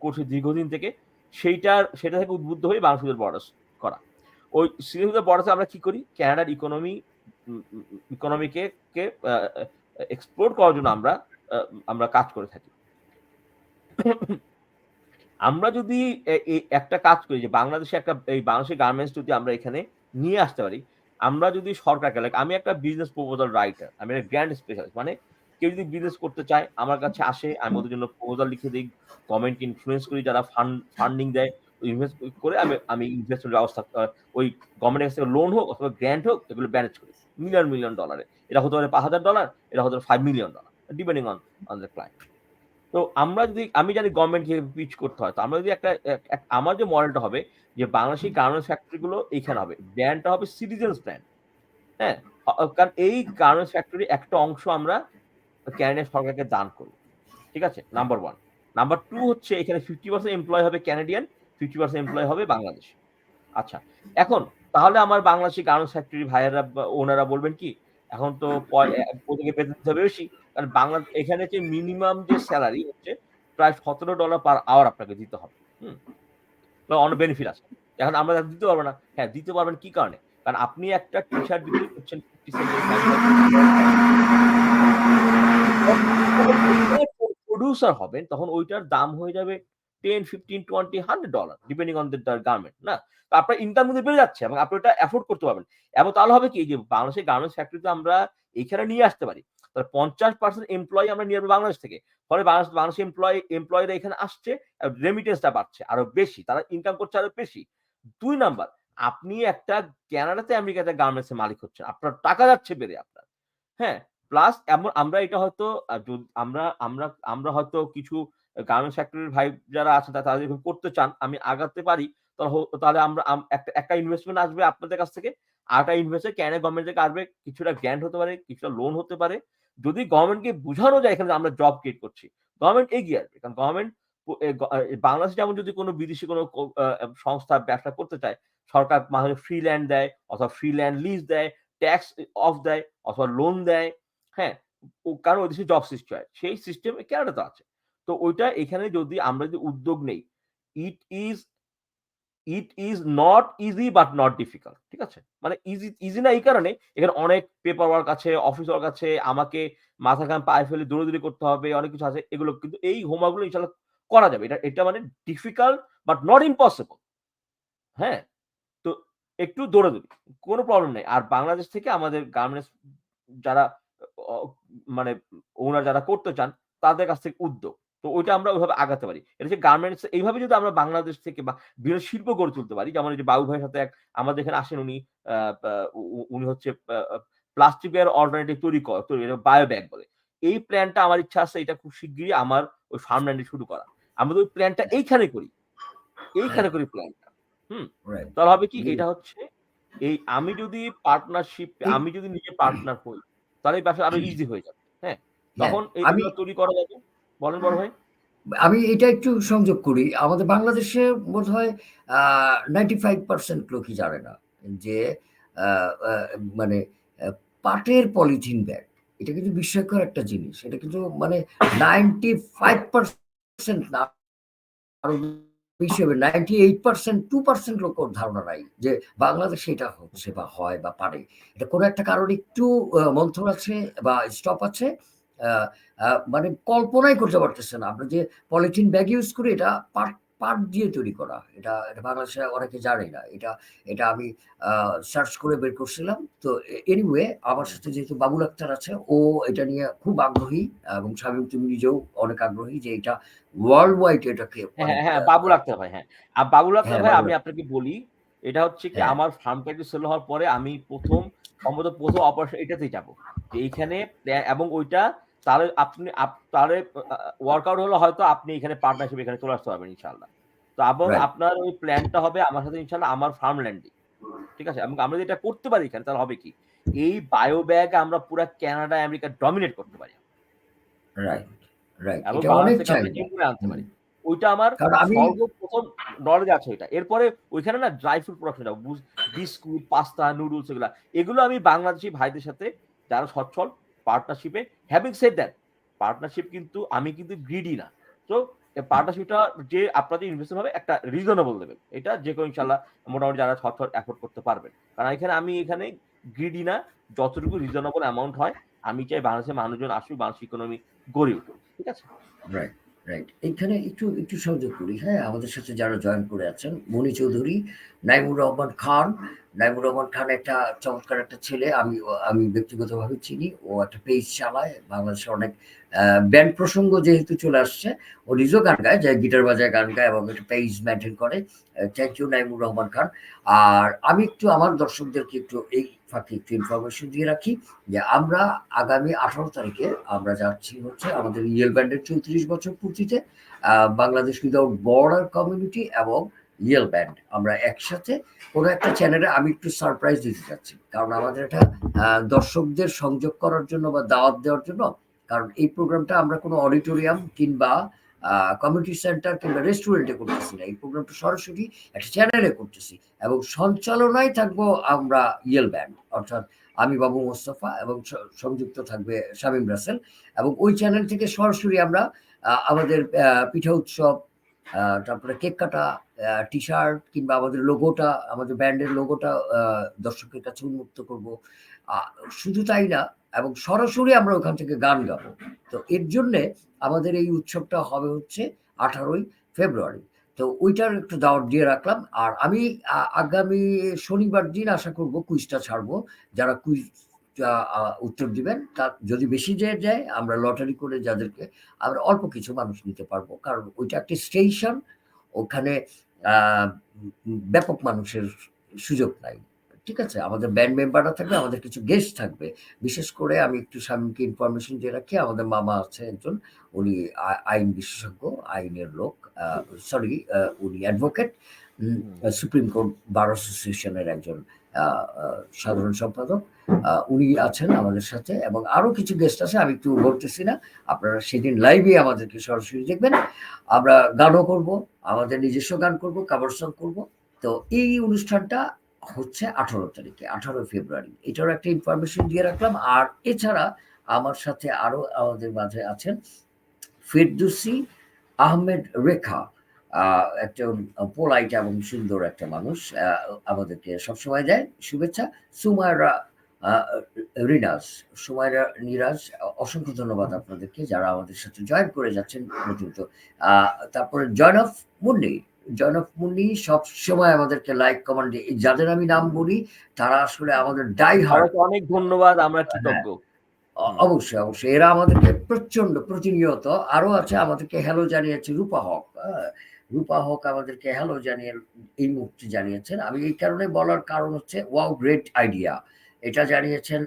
Speaker 2: করছি দীর্ঘদিন থেকে, সেটা থেকে উদ্বুদ্ধ হয়ে বাংলাদেশ উইথ বর্ডার্স করা। ওই সিরিয়াস উইথ বর্ডার্সে আমরা কি করি? কানাডার ইকোনমিকে এক্সপ্লোর করার জন্য আমরা কাজ করে থাকি। আমরা যদি একটা কাজ করি যে বাংলাদেশের গার্মেন্টস যদি আমরা এখানে নিয়ে আসতে পারি, আমরা যদি সরকারকে আমি একটা বিজনেস প্রপোজাল রাইটার, আমি একটা গ্র্যান্ড স্পেশালিস্ট, মানে কেউ যদি বিজনেস করতে চায় আমার কাছে আসে, আমি ওদের জন্য প্রপোজাল লিখে দিই, গভর্নমেন্টকে ইনফ্লুয়েন্স করি, যারা ফান্ডিং দেয়, ইনভেস্ট করে আমি ইনভেস্টমেন্ট ব্যবস্থা ওই গভর্নমেন্টের কাছ থেকে লোন হোক অথবা গ্র্যান্ট হোক এগুলো ম্যানেজ করি মিলিয়ন ডলারে। এটা হতে পারে $5,000, এটা হতে পারে $5 million, depending on the client. তো আমি জানি গভর্নমেন্টকে পিচ করতে হয়। তো আমরা যদি আমার যে মডেলটা হবে যে বাংলাদেশী গার্মেন্টস ফ্যাক্টরি গুলো এইখানে হবে। ব্র্যান্ডটা হবে সিটিজেনস ব্র্যান্ড। হ্যাঁ? কারণ এই গার্মেন্টস ফ্যাক্টরি একটা অংশ আমরা ক্যানাডিয়ান সরকারকে দান করব। ঠিক আছে? নাম্বার 1। নাম্বার 2 হচ্ছে এখানে 50% এমপ্লয়ি হবে ক্যানাডিয়ান, 50% এমপ্লয়ি হবে বাংলাদেশী। আচ্ছা, এখন তাহলে আমার বাংলাদেশী গার্মেন্টস ফ্যাক্টরি ভাইয়েরা বা ওনারা বলবেন কি, এখন তো প্রত্যেকে বেতন দিতে হবে বেশি। কারণ এখানে যে মিনিমাম যে সেলারি হচ্ছে প্রায় $17 পার আওয়ার আপনাকে দিতে হবে। হুম? বা অনেক বেনিফিট আছে। এখন আমরা দিতে পারব না। হ্যাঁ, দিতে পারবেন কি কারণে? কারণ আপনি একটা টি-শার্ট বিক্রি করছেন 50 সেন্ট প্রোডিউসার হবেন তখন ওইটার দাম হয়ে যাবে 10, 15, 20, $100 ডিপেন্ডিং অন দ্য গার্মেন্ট, না? তো আপনার ইনকাম কিন্তু বেড়ে যাচ্ছে এবং আপনি ওটা এফোর্ড করতে পারবেন। এবং তাহলে হবে কি যে বাংলাদেশের গার্মেন্টস ফ্যাক্টরিতে আমরা এখানে নিয়ে আসতে পারি। তাহলে 50% এমপ্লয়ি আমরা নিয়ে আসবো বাংলাদেশ থেকে। ফলে বাংলাদেশের এমপ্লয়িরা এখানে আসছে, রেমিটেন্সটা বাড়ছে আরো বেশি। তারা ইনকাম করছে আরো বেশি। ২ নাম্বার, আপনি একটা কানাডাতে আমেরিকাতে গার্মেন্টস এর মালিক হচ্ছেন। আপনার টাকা যাচ্ছে বেড়ে আপনার। হ্যাঁ? প্লাস আমরা এটা হয়তো আ যদি আমরা আমরা আমরা হয়তো কিছু গার্মেন্টস ফ্যাক্টরির ভাই যারা আছেন তারা যদি করতে চান, আমি আগাতে পারি। তাহলে আমরা একটা ইনভেস্টমেন্ট আসবে আপনাদের কাছ থেকে। আরেকটা ইনভেস্টমেন্ট কানাডা গভর্নমেন্ট থেকে আসবে। কিছুটা গ্রান্ট হতে পারে, কিছুটা লোন হতে পারে। যদি গভর্নমেন্টকে বুঝানো যায় এখানে আমরা জব ক্রিয়েট করছি, গভর্নমেন্ট এগিয়ে আসবে। কারণ গভর্নমেন্ট প এ গ বাংলাদেশে যেমন যদি কোন বিদেশি কোন সংস্থা ব্যবসা করতে চায়, সরকার মাঝে ফ্রি ল্যান্ড দেয় অথবা ফ্রি ল্যান্ড লিজ দেয়, ট্যাক্স অফ দেয় অথবা লোন দেয়। হ্যাঁ? কারণ ওই দেশে জব সৃষ্টি হয়। সেই সিস্টেম কানাডাতে আছে। তো ওইটা এখানে যদি আমরা উদ্যোগ নেই, it is it is not easy but not difficult. ঠিক আছে? মানে ইজি না এই কারণে এখানে অনেক পেপার ওয়ার্ক আছে, অফিস ওয়ার্ক আছে, আমাকে মাথা ঘাম পায়ে ফেলে দৌড়াদৌড়ি করতে হবে, অনেক কিছু আছে। এগুলো কিন্তু এই হোমওয়ার্ক গুলো ইনশাআল্লাহ করা যাবে। এটা মানে ডিফিকাল্ট বাট নট ইম্পসিবল। হ্যাঁ? তো একটু দৌড়াদৌড়ি। কোন প্রবলেম নাই। আর বাংলাদেশ থেকে আমাদের গার্মেন্টস যারা অ মানে ওনার যারা করতে চান তাদের কাছ থেকে উদ্যোগ। তো ওইটা আমরা ওইভাবে আগাতে পারি। এটা হচ্ছে গার্মেন্টস এইভাবে যদি আমরা বাংলাদেশ থেকে বা বিভিন্ন শিল্প গড়ে তুলতে পারি। যেমন এই যে বাবু ভাইয়ের সাথে আমাদের এখানে আসেন উনি আ পা উনি হচ্ছে প্লাস্টিকের অল্টারনেটিভ তৈরি বায়ো ব্যাগ বলে। এই প্ল্যানটা আমার ইচ্ছা আছে এটা খুব শিগগিরই আমার ওই ফার্মল্যান্ডে শুরু করা। আমরা যদি ওই প্ল্যানটা এইখানে করি, এইখানে করি প্ল্যানটা। হুম?
Speaker 1: রাইট।
Speaker 2: তাহলে হবে কি এটা হচ্ছে আমি যদি নিজে পার্টনার হই, তাহলে এই ব্যবসা আরো ইজি হয়ে যাবে। হ্যাঁ?
Speaker 1: হ্যাঁ,
Speaker 2: তখন
Speaker 1: আমি
Speaker 2: এগুলো তৈরি করা যাবে। বলেন বড় ভাই?
Speaker 1: আমি এটা একটু সংযোগ করি। আমাদের বাংলাদেশে বোধহয় আ 95% লোকই জানে না যে আ আ মানে পাটের পলিথিন ব্যাগ এটা কিন্তু বিস্ময়কর একটা জিনিস। এটা কিন্তু মানে 95% না আরো বেশি হবে। 98% 2% লোকের ধারণা নাই যে বাংলাদেশে এটা হচ্ছে বা হয় বা পারে। এটা কোনো একটা কারণ একটু মন্থর আছে বা স্টপ আছে। আ আ মানে কল্পনাই করতে পারতেছে না। আমরা যে পলিথিন ব্যাগ ইউজ করি এটা পাট পাট দিয়ে তৈরি করা। এটা বাংলাদেশে অনেকে জানে না। এটা আমি আ সার্চ করে বের করছিলাম। তো এনিওয়ে আমার সাথে যেহেতু বাবুল আক্তার আছে, ও এটা নিয়ে খুব আগ্রহী এবং শামীম তুমি নিজেও অনেক আগ্রহী যে এটা ওয়ার্লড ওয়াইড এটাকে
Speaker 2: হ্যাঁ,
Speaker 1: অনেক
Speaker 2: হ্যাঁ, হ্যাঁ, বাবুল আক্তার ভাই, হ্যাঁ। বাবুল আক্তার
Speaker 1: হ্যাঁ,
Speaker 2: ভাই
Speaker 1: বাবুল
Speaker 2: আমি
Speaker 1: আক্তার।
Speaker 2: আপনাকে বলি, এটা হচ্ছে কি
Speaker 1: হ্যাঁ,
Speaker 2: আমার ফার্ম প্র্যাকটিস সেল হওয়ার পরে আমি সম্ভবত ১ম অপারেশন এটাতেই যাবো। যে এইখানে এবং ওইটা তাহলে আপনি তাহলে ওয়ার্কআউট হলে হয়তো আপনি এখানে পার্টনারশিপ এখানে চলে আসতে পারবেন ইনশাআল্লাহ। তো এবং
Speaker 1: রাইট।
Speaker 2: আপনার ওই প্ল্যানটা হবে আমার সাথে ইনশাআল্লাহ আমার ফার্মল্যান্ডে। ঠিক আছে? এবং আমরা যদি এটা করতে পারি এখানে তাহলে হবে কি? এই বায়ো ব্যাগ আমরা পুরা কানাডা, আমেরিকা ডমিনেট করতে পারি।
Speaker 1: Right, right.
Speaker 2: এবং
Speaker 1: এটা
Speaker 2: বাংলাদেশ
Speaker 1: অনেক
Speaker 2: থেকে আমরা
Speaker 1: চাহিদা।
Speaker 2: যেকোনো আনতে
Speaker 1: হুম।
Speaker 2: পারি। ওইটা আমার
Speaker 1: কারণ আমি
Speaker 2: সর্বপ্রথম নলেজ আছে ওইটা। এরপরে ওইখানে না ড্রাই ফ্রুট প্রোডাকশন যাবো। বিস্কুট, পাস্তা, নুডলস এগুলা। এগুলো আমি বাংলাদেশী ভাইদের সাথে যারা সচ্ছল partnership A having said that partnership কিন্তু আমি কিন্তু গ্রিডি না। সো পার্টনারশিপটা যে আপনাদের ইনভেস্টমেন্ট হবে একটা রিজনেবল লেভেল। এটা যেকোনো ইনশাআল্লাহ মোটামুটি যারা সচ্ছল এফোর্ড করতে পারবেন। কারণ আমি এখানে গ্রিডি না, যতটুকু রিজনেবল অ্যামাউন্ট হয় আমি চাই বাংলাদেশের মানুষজন আসুক, বাংলাদেশ ইকোনমি গড়ে উঠুক। ঠিক আছে?
Speaker 1: Right, right. এইখানে একটু সংযোগ করি, হ্যাঁ? আমাদের সাথে যারা জয়েন করে আছেন, মনি চৌধুরী, নাইমুর রহমান খান। নাইমুর রহমান খান একটা চমৎকার একটা ছেলে। আমি ব্যক্তিগতভাবে চিনি। ও একটা পেজ চালায়। বাংলাদেশে অনেক ব্যান্ড প্রসঙ্গ যেহেতু চলে আসছে, ও নিজেও গান গায়, যে গিটার বাজায়, গান গায় এবং একটা পেজ মেইনটেইন করে। Thank you Naimur Rahman Khan. আর আমি একটু আমার দর্শকদেরকে একটু এই ফাঁকে একটু ইনফরমেশন দিয়ে রাখি যে আমরা আগামী 18 তারিখে আমরা যাচ্ছি হচ্ছে আমাদের ইয়েল ব্যান্ডের 34 বছর পূর্তিতে। বাংলাদেশ উইদাউট বর্ডার কমিউনিটি এবং ইয়েল ব্যান্ড আমরা একসাথে কোনো একটা চ্যানেলে আমি একটু সারপ্রাইজ দিতে চাচ্ছি। কারণ আমাদের এটা দর্শকদের সংযোগ করার জন্য বা দাওয়াত দেওয়ার জন্য। কারণ এই প্রোগ্রামটা আমরা কোনো অডিটোরিয়াম কিংবা কমিউনিটি সেন্টার কিংবা রেস্টুরেন্টে করতেছি না। এই প্রোগ্রামটা সরাসরি একটা চ্যানেলে করতেছি এবং সঞ্চালনায় থাকবো আমরা ইয়েল ব্যান্ড, অর্থাৎ আমি বাবু মোস্তফা এবং সংযুক্ত থাকবে শামীম রাসেল। এবং ওই চ্যানেল থেকে সরাসরি আমরা আমাদের পিঠা উৎসব, তারপরে কেক কাটা, টি শার্ট কিংবা আমাদের লোগোটা, আমাদের ব্যান্ডের লোগোটা দর্শকের কাছে উন্মুক্ত করব। শুধু তাই না, এবং সরাসরি আমরা ওখান থেকে গান গাবো। তো এর জন্যে আমাদের এই উৎসবটা হবে হচ্ছে 18ই ফেব্রুয়ারি। তো ওইটার একটু দাওয়াত দিয়ে রাখলাম। আর আমি আগামী শনিবার দিন আশা করব কুইজটা ছাড়বো। যারা কুইজটা উত্তর দিবেন, তার যদি বেশি যায় আমরা লটারি করে যাদেরকে আমরা অল্প কিছু মানুষ নিতে পারবো। কারণ ওইটা একটা স্টেশন, ওখানে আ ব্যাপক মানুষের সুযোগ নাই। ঠিক আছে? আমাদের ব্যান্ড মেম্বাররা থাকবে, আমাদের কিছু গেস্ট থাকবে। বিশেষ করে আমি একটু শামীমকে ইনফরমেশন দিয়ে রাখি, আমাদের মামা আছে একজন, উনি আইন বিশেষজ্ঞ, আইনের লোক। সরি, উনি অ্যাডভোকেট,
Speaker 2: হুম।
Speaker 1: সুপ্রিম কোর্ট বার অ্যাসোসিয়েশনের একজন আ আ সাধারণ সম্পাদক। উনি আছেন আমাদের সাথে এবং আরো কিছু গেস্ট আছে, আমি একটু বলতেছি না। আপনারা সেদিন লাইভে আমাদেরকে সরাসরি দেখবেন। আমরা গানও করব, আমাদের নিজস্ব গান করব, কভার সং করব। তো এই অনুষ্ঠানটা হচ্ছে 18 তারিখে, 18 ফেব্রুয়ারি। এটারও একটা ইনফরমেশন দিয়ে রাখলাম। আর এছাড়া আমার সাথে আরো আমাদের মাঝে আছেন ফেরদৌসী আহমেদ রেখা, একজন পোলাইট এবং সুন্দর একটা মানুষ, আমাদেরকে সবসময় দেয় শুভেচ্ছা। সুমাইরা রিনাজ, সুমাইরা নিরাজ, অসংখ্য ধন্যবাদ আপনাদেরকে যারা আমাদের সাথে জয়েন করে যাচ্ছেন প্রতিনিয়ত। তারপরে জয়নব মুন্নি সবসময় আমাদেরকে লাইক কমেন্ট দিয়ে, যাদের আমি নাম বলি তারা আসলে আমাদের ডাই হার্ট।
Speaker 2: সবাইকে অনেক ধন্যবাদ। আমরা
Speaker 1: হ্যাঁ,
Speaker 2: কৃতজ্ঞ। হুম।
Speaker 1: অবশ্যই, অবশ্যই। এরা আমাদেরকে প্রচন্ড প্রতিনিয়ত আরো আছে, আমাদেরকে হ্যালো জানিয়েছে রূপা হক। রূপা হক আমাদেরকে হ্যালো জানিয়ে এই মুহূর্তে জানিয়েছেন। আমি এই কারণে বলার কারণ হচ্ছে ওয়াও গ্রেট আইডিয়া। এটা জানিয়েছেন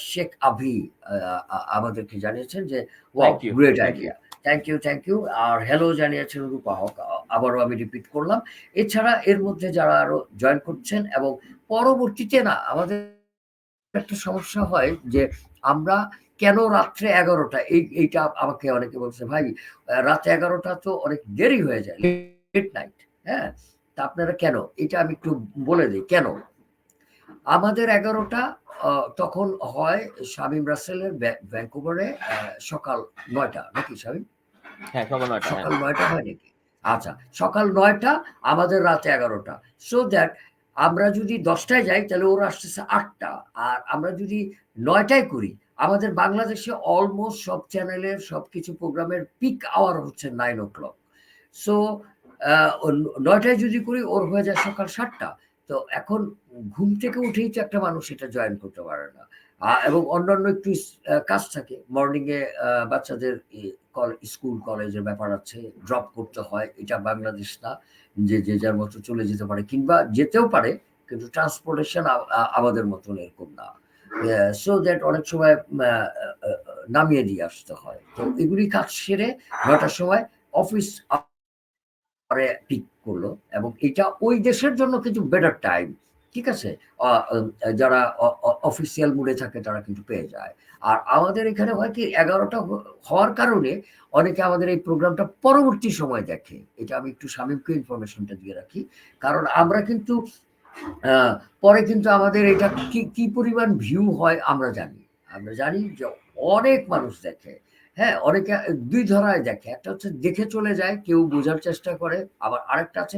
Speaker 1: শেখ আভি, আ আ আমাদেরকে জানিয়েছেন যে wow
Speaker 2: thank you,
Speaker 1: great
Speaker 2: thank you.
Speaker 1: Idea. Thank you, thank you. আর হ্যালো জানিয়েছেন রূপা হক। আবারও আমি রিপিট করলাম। এছাড়া এর মধ্যে যারা আরো জয়েন করছেন এবং পরবর্তীতে না আমাদের একটা সমস্যা হয় যে আমরা কেন রাত্রে 11টা, এইটা আমাকে অনেকে বলছে, ভাই রাত 11টা তো অনেক দেরি হয়ে যায়, লেট নাইট। হ্যাঁ? তা আপনারা কেন? এটা আমি একটু বলে দিই কেন? আমাদের 11টা তখন হয় শামীম রাসেলের ভ্যানকুভারে সকাল 9টা নাকি শামীম?
Speaker 2: হ্যাঁ, সকাল ৯টা। হ্যাঁ।
Speaker 1: সকাল ৯টা হয় নাকি? আচ্ছা, সকাল ৯টা, আমাদের রাত 11টা। সো দ্যাট আমরা যদি 10টায় যাই তাহলে ওরা আসতেছে 8টা। আর আমরা যদি 9টায় করি, আমাদের বাংলাদেশে অলমোস্ট সব চ্যানেলের সবকিছু প্রোগ্রামের পিক আওয়ার হচ্ছে 9 o'clock। সো আ ও ৯টায় যদি করি ওর হয়ে যায় সকাল ৭টা। তো এখন ঘুম থেকে উঠেই তো একটা মানুষ এটা জয়েন করতে পারে না। এবং অন্যান্য একটু কাজ থাকে। মর্নিং এ বাচ্চাদের স্কুল কলেজের ব্যাপার আছে, ড্রপ করতে হয়। এটা বাংলাদেশ না যে যার মতো চলে যেতে পারে কিংবা যেতেও পারে, কিন্তু ট্রান্সপোর্টেশন আমাদের মতন এরকম না। সো দ্যাট অনেক সময় আ আ নামিয়ে দিয়ে আসতে হয়। তো এগুলি কাজ সেরে ৯টার সময় অফিস পরে পিক করলো এবং এটা ওই দেশের জন্য কিন্তু বেটার টাইম। ঠিক আছে? যারা অফিসিয়াল মুডে থাকে তারা কিন্তু পেয়ে যায়। আর আমাদের এখানে হয় কি ১১টা হওয়ার কারণে অনেকে আমাদের এই প্রোগ্রামটা পরবর্তী সময় দেখে। এটা আমি একটু শামীমকে ইনফরমেশনটা দিয়ে রাখি। কারণ আমরা কিন্তু আ পরে কিন্তু আমাদের এটা কি পরিমাণ ভিউ হয় আমরা জানি। আমরা জানি যে অনেক মানুষ দেখে। হ্যাঁ? অনেকে ২ ধরায় দেখে। একটা হচ্ছে দেখে চলে যায়, কেউ বোঝার চেষ্টা করে। আবার আরেকটা আছে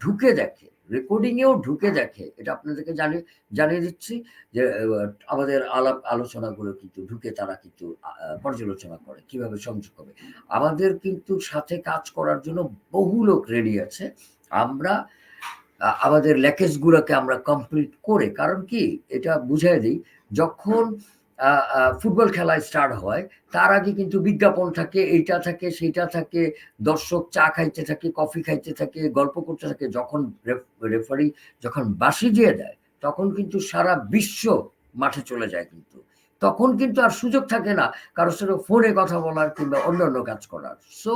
Speaker 1: ঢুকে দেখে। রেকর্ডিং এও ঢুকে দেখে। এটা আপনাদেরকে জানিয়ে দিচ্ছি যে আমাদের আলোচনাগুলো কিন্তু ঢুকে তারা কিন্তু পর্যালোচনা করে। কিভাবে সংযোগ হবে। আমাদের কিন্তু সাথে কাজ করার জন্য বহু লোক রেডি আছে। আমরা আমাদের ল্যাকেজ গুলোকে আমরা কমপ্লিট করে কারণ কি এটা বুঝাই দিই যখন ফুটবল খেলা স্টার্ট হয় তার আগে কিন্তু বিজ্ঞাপন থাকে এইটা থাকে সেইটা থাকে দর্শক চা খাইতে থাকে কফি খাইতে থাকে গল্প করতে থাকে যখন রেফারি যখন বাঁশি দিয়ে দেয় তখন কিন্তু সারা বিশ্ব মাঠে চলে যায় কিন্তু তখন কিন্তু আর সুযোগ থাকে না কারোর সাথে ফোনে কথা বলার কিংবা অন্যান্য কাজ করার সো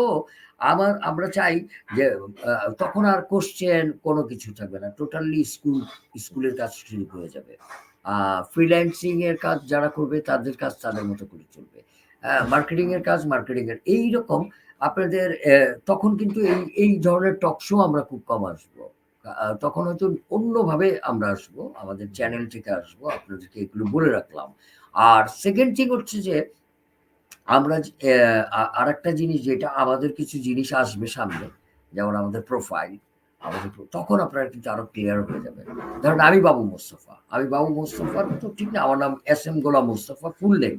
Speaker 1: আমরা চাই যে তখন আর কোশ্চেন কোনো কিছু থাকবে না। টোটালি স্কুলের কাজ শুরু হয়ে যাবে। ফ্রিল্যান্সিং এর কাজ যারা করবে তাদের কাজ তাদের মতো করে চলবে। মার্কেটিং এর কাজ মার্কেটিং এর। এইরকম আপনাদের তখন কিন্তু এই ধরনের টক শো আমরা খুব কম আসবো। তখন হয়তো অন্যভাবে আমরা আসবো। আমাদের চ্যানেল থেকে আসবো। আপনাদেরকে এগুলো বলে রাখলাম। আর সেকেন্ড থিং হচ্ছে যে আমরা আরেকটা জিনিস যেটা আমাদের কিছু জিনিস আসবে সামনে যেমন আমাদের প্রোফাইল তখন আপনারা কিন্তু আরো ক্লিয়ার হয়ে যাবে ধরেন আমি বাবু মোস্তফার তো ঠিক না আমার নাম S M Golam Mostafa full name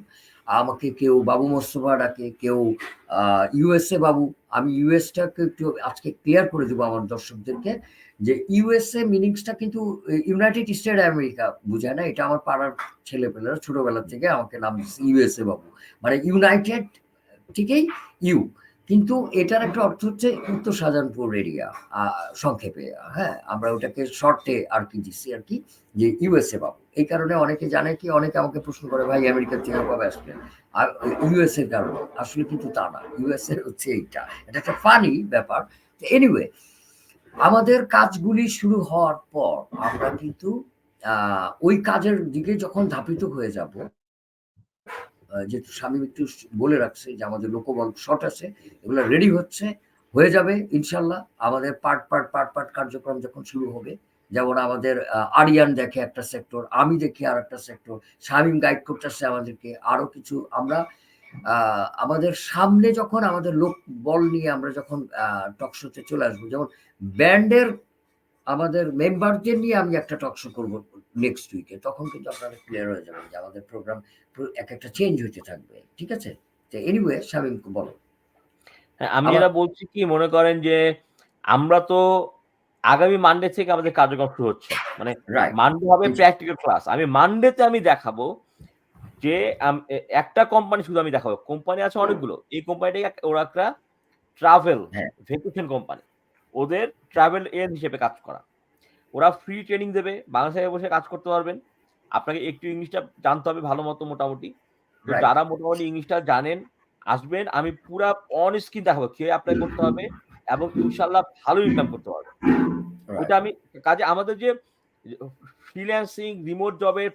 Speaker 1: আমাকে কেউ বাবু মোস্তফা ডাকে কেউ ইউএসএ বাবু আমি ইউএসটাকে একটু আজকে ক্লিয়ার করে দেবো আমার দর্শকদেরকে যে ইউএসএ মিনিংসটা কিন্তু ইউনাইটেড স্টেট আমেরিকা বুঝায় না এটা আমার পাড়ার ছেলেপেলেরা ছোটবেলা থেকে আমাকে নাম দিচ্ছে ইউএসএ বাবু মানে ইউনাইটেড ঠিকই ইউ কিন্তু এটার একটা অর্থ হচ্ছে উত্তর শাহজাহানপুর এরিয়া সংক্ষেপে হ্যাঁ আমরা ওটাকে শর্টে আর কি দিচ্ছি আর কি যে ইউএসএ বাবু এই কারণে অনেকে জানে কি অনেকে আমাকে প্রশ্ন করে ভাই আমেরিকার থেকে কবে আসবেন আর ইউএস এর কারণে আসলে কিন্তু তা না ইউএস এর হচ্ছে এইটা এটা একটা ফানি ব্যাপার এনিওয়ে আমাদের কাজগুলি শুরু হওয়ার পর আমরা কিন্তু ওই কাজের দিকে যখন ধাপিত হয়ে যাব যেহেতু স্বামী একটু বলে রাখছে যে আমাদের লোকবল শর্ট আছে এগুলো রেডি হচ্ছে হয়ে যাবে ইনশাল্লাহ আমাদের পার্ট কার্যক্রম যখন শুরু হবে যেমন আমাদের আরিয়ান দেখে একটা সেক্টর আমি দেখি আর একটা সেক্টর শামীম গাইড করতেছে আমাদেরকে আরো কিছু আমরা আমাদের সামনে যখন আমাদের লোক বল নিয়ে আমরা যখন টক শোতে চলে আসবো যেমন ব্যান্ডের আমাদের মেম্বারদের নিয়ে আমি একটা টক শো করবো নেক্সট উইকে তখন কিন্তু আপনারা ক্লিয়ার হয়ে যাবেন যে আমাদের প্রোগ্রাম এক একটা চেঞ্জ হতে থাকবে ঠিক আছে তো এনিওয়ে শামীম বলো
Speaker 2: আমি যেটা বলছি কি মনে করেন যে আমরা তো আগামী মানডে থেকে আমাদের কার্যক্রম শুরু হচ্ছে মানে মানডে হবে প্র্যাকটিক্যাল ক্লাস আমি মানডেতে আমি দেখাবো যে একটা কোম্পানি শুধু আমি দেখাবো কোম্পানি আছে অনেকগুলো এই কোম্পানিটাকে ওরা একটা ট্রাভেল ভ্যাকেশন কোম্পানি ওদের ট্রাভেল এজেন্ট হিসেবে কাজ করা ওরা ফ্রি ট্রেনিং দেবে বাংলাদেশে বসে কাজ করতে পারবেন আপনাকে একটু ইংলিশটা জানতে হবে ভালো মতো মোটামুটি তো যারা মোটামুটি ইংলিশটা জানেন আসবেন আমি পুরা অন স্ক্রিন দেখাবো কে অ্যাপ্লাই করতে হবে এবং ইনশাল্লাহ ভালো ইনকাম করতে পারবে ওটা আমি কাজে আমাদের যে ফ্রিল্যান্সিং রিমোট জবের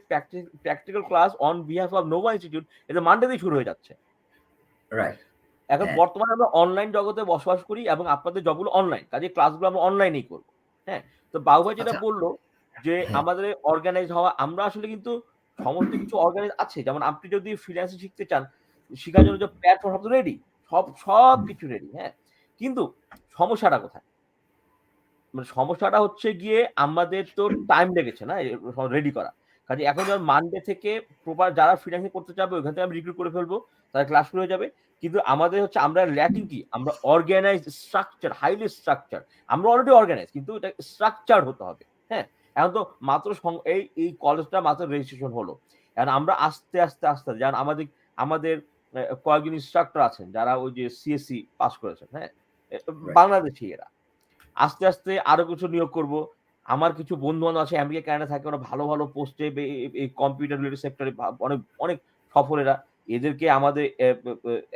Speaker 2: practical class on behalf of Nova institute এটা মানডেতেই শুরু হয়ে যাচ্ছে এখন বর্তমানে আমরা অনলাইন জগতে বসবাস করি এবং আপনাদের জবগুলো অনলাইন কাজে ক্লাসগুলো আমরা অনলাইনেই করবো হ্যাঁ তো বাবু ভাই যেটা বললো যে আমাদের অর্গানাইজ হওয়া আমরা আসলে কিন্তু সমস্ত কিছু অর্গানাইজ আছে যেমন আপনি যদি ফ্রিল্যান্সিং শিখতে চান শেখার জন্য যে প্ল্যাটফর্ম সব রেডি সব কিছু রেডি হ্যাঁ কিন্তু সমস্যাটা কোথায় মানে সমস্যাটা হচ্ছে গিয়ে আমাদের তো টাইম লেগেছে না রেডি করা কাজে এখন যখন মানডে থেকে প্রপার যারা ফ্রিল্যান্সিং করতে চাবে ওইখান থেকে আমি রিক্রুট করে ফেলবো তাদের ক্লাস শুরু হয়ে যাবে কিন্তু আমাদের হচ্ছে আমরা ল্যাকিং কি আমরা অর্গানাইজ স্ট্রাকচার হাইলি স্ট্রাকচার আমরা অলরেডি অর্গানাইজ কিন্তু এটা স্ট্রাকচার হতে হবে হ্যাঁ এখন তো মাত্র এই কলেজটা মাত্র রেজিস্ট্রেশন হলো এখন আমরা আস্তে আস্তে যেমন আমাদের কয়েকজন ইনস্ট্রাক্টর আছেন যারা ওই যে সিএসসি পাস করেছেন হ্যাঁ বাংলাদেশি এরা আস্তে আস্তে আরো কিছু নিয়োগ করব আমার কিছু বন্ধু বান্ধব আছে আমেরিকা কানাডা থাকে ওরা ভালো ভালো পোস্টে এই কম্পিউটার রিলেটেড সেক্টরে অনেক অনেক সফল এরা এদেরকে আমাদের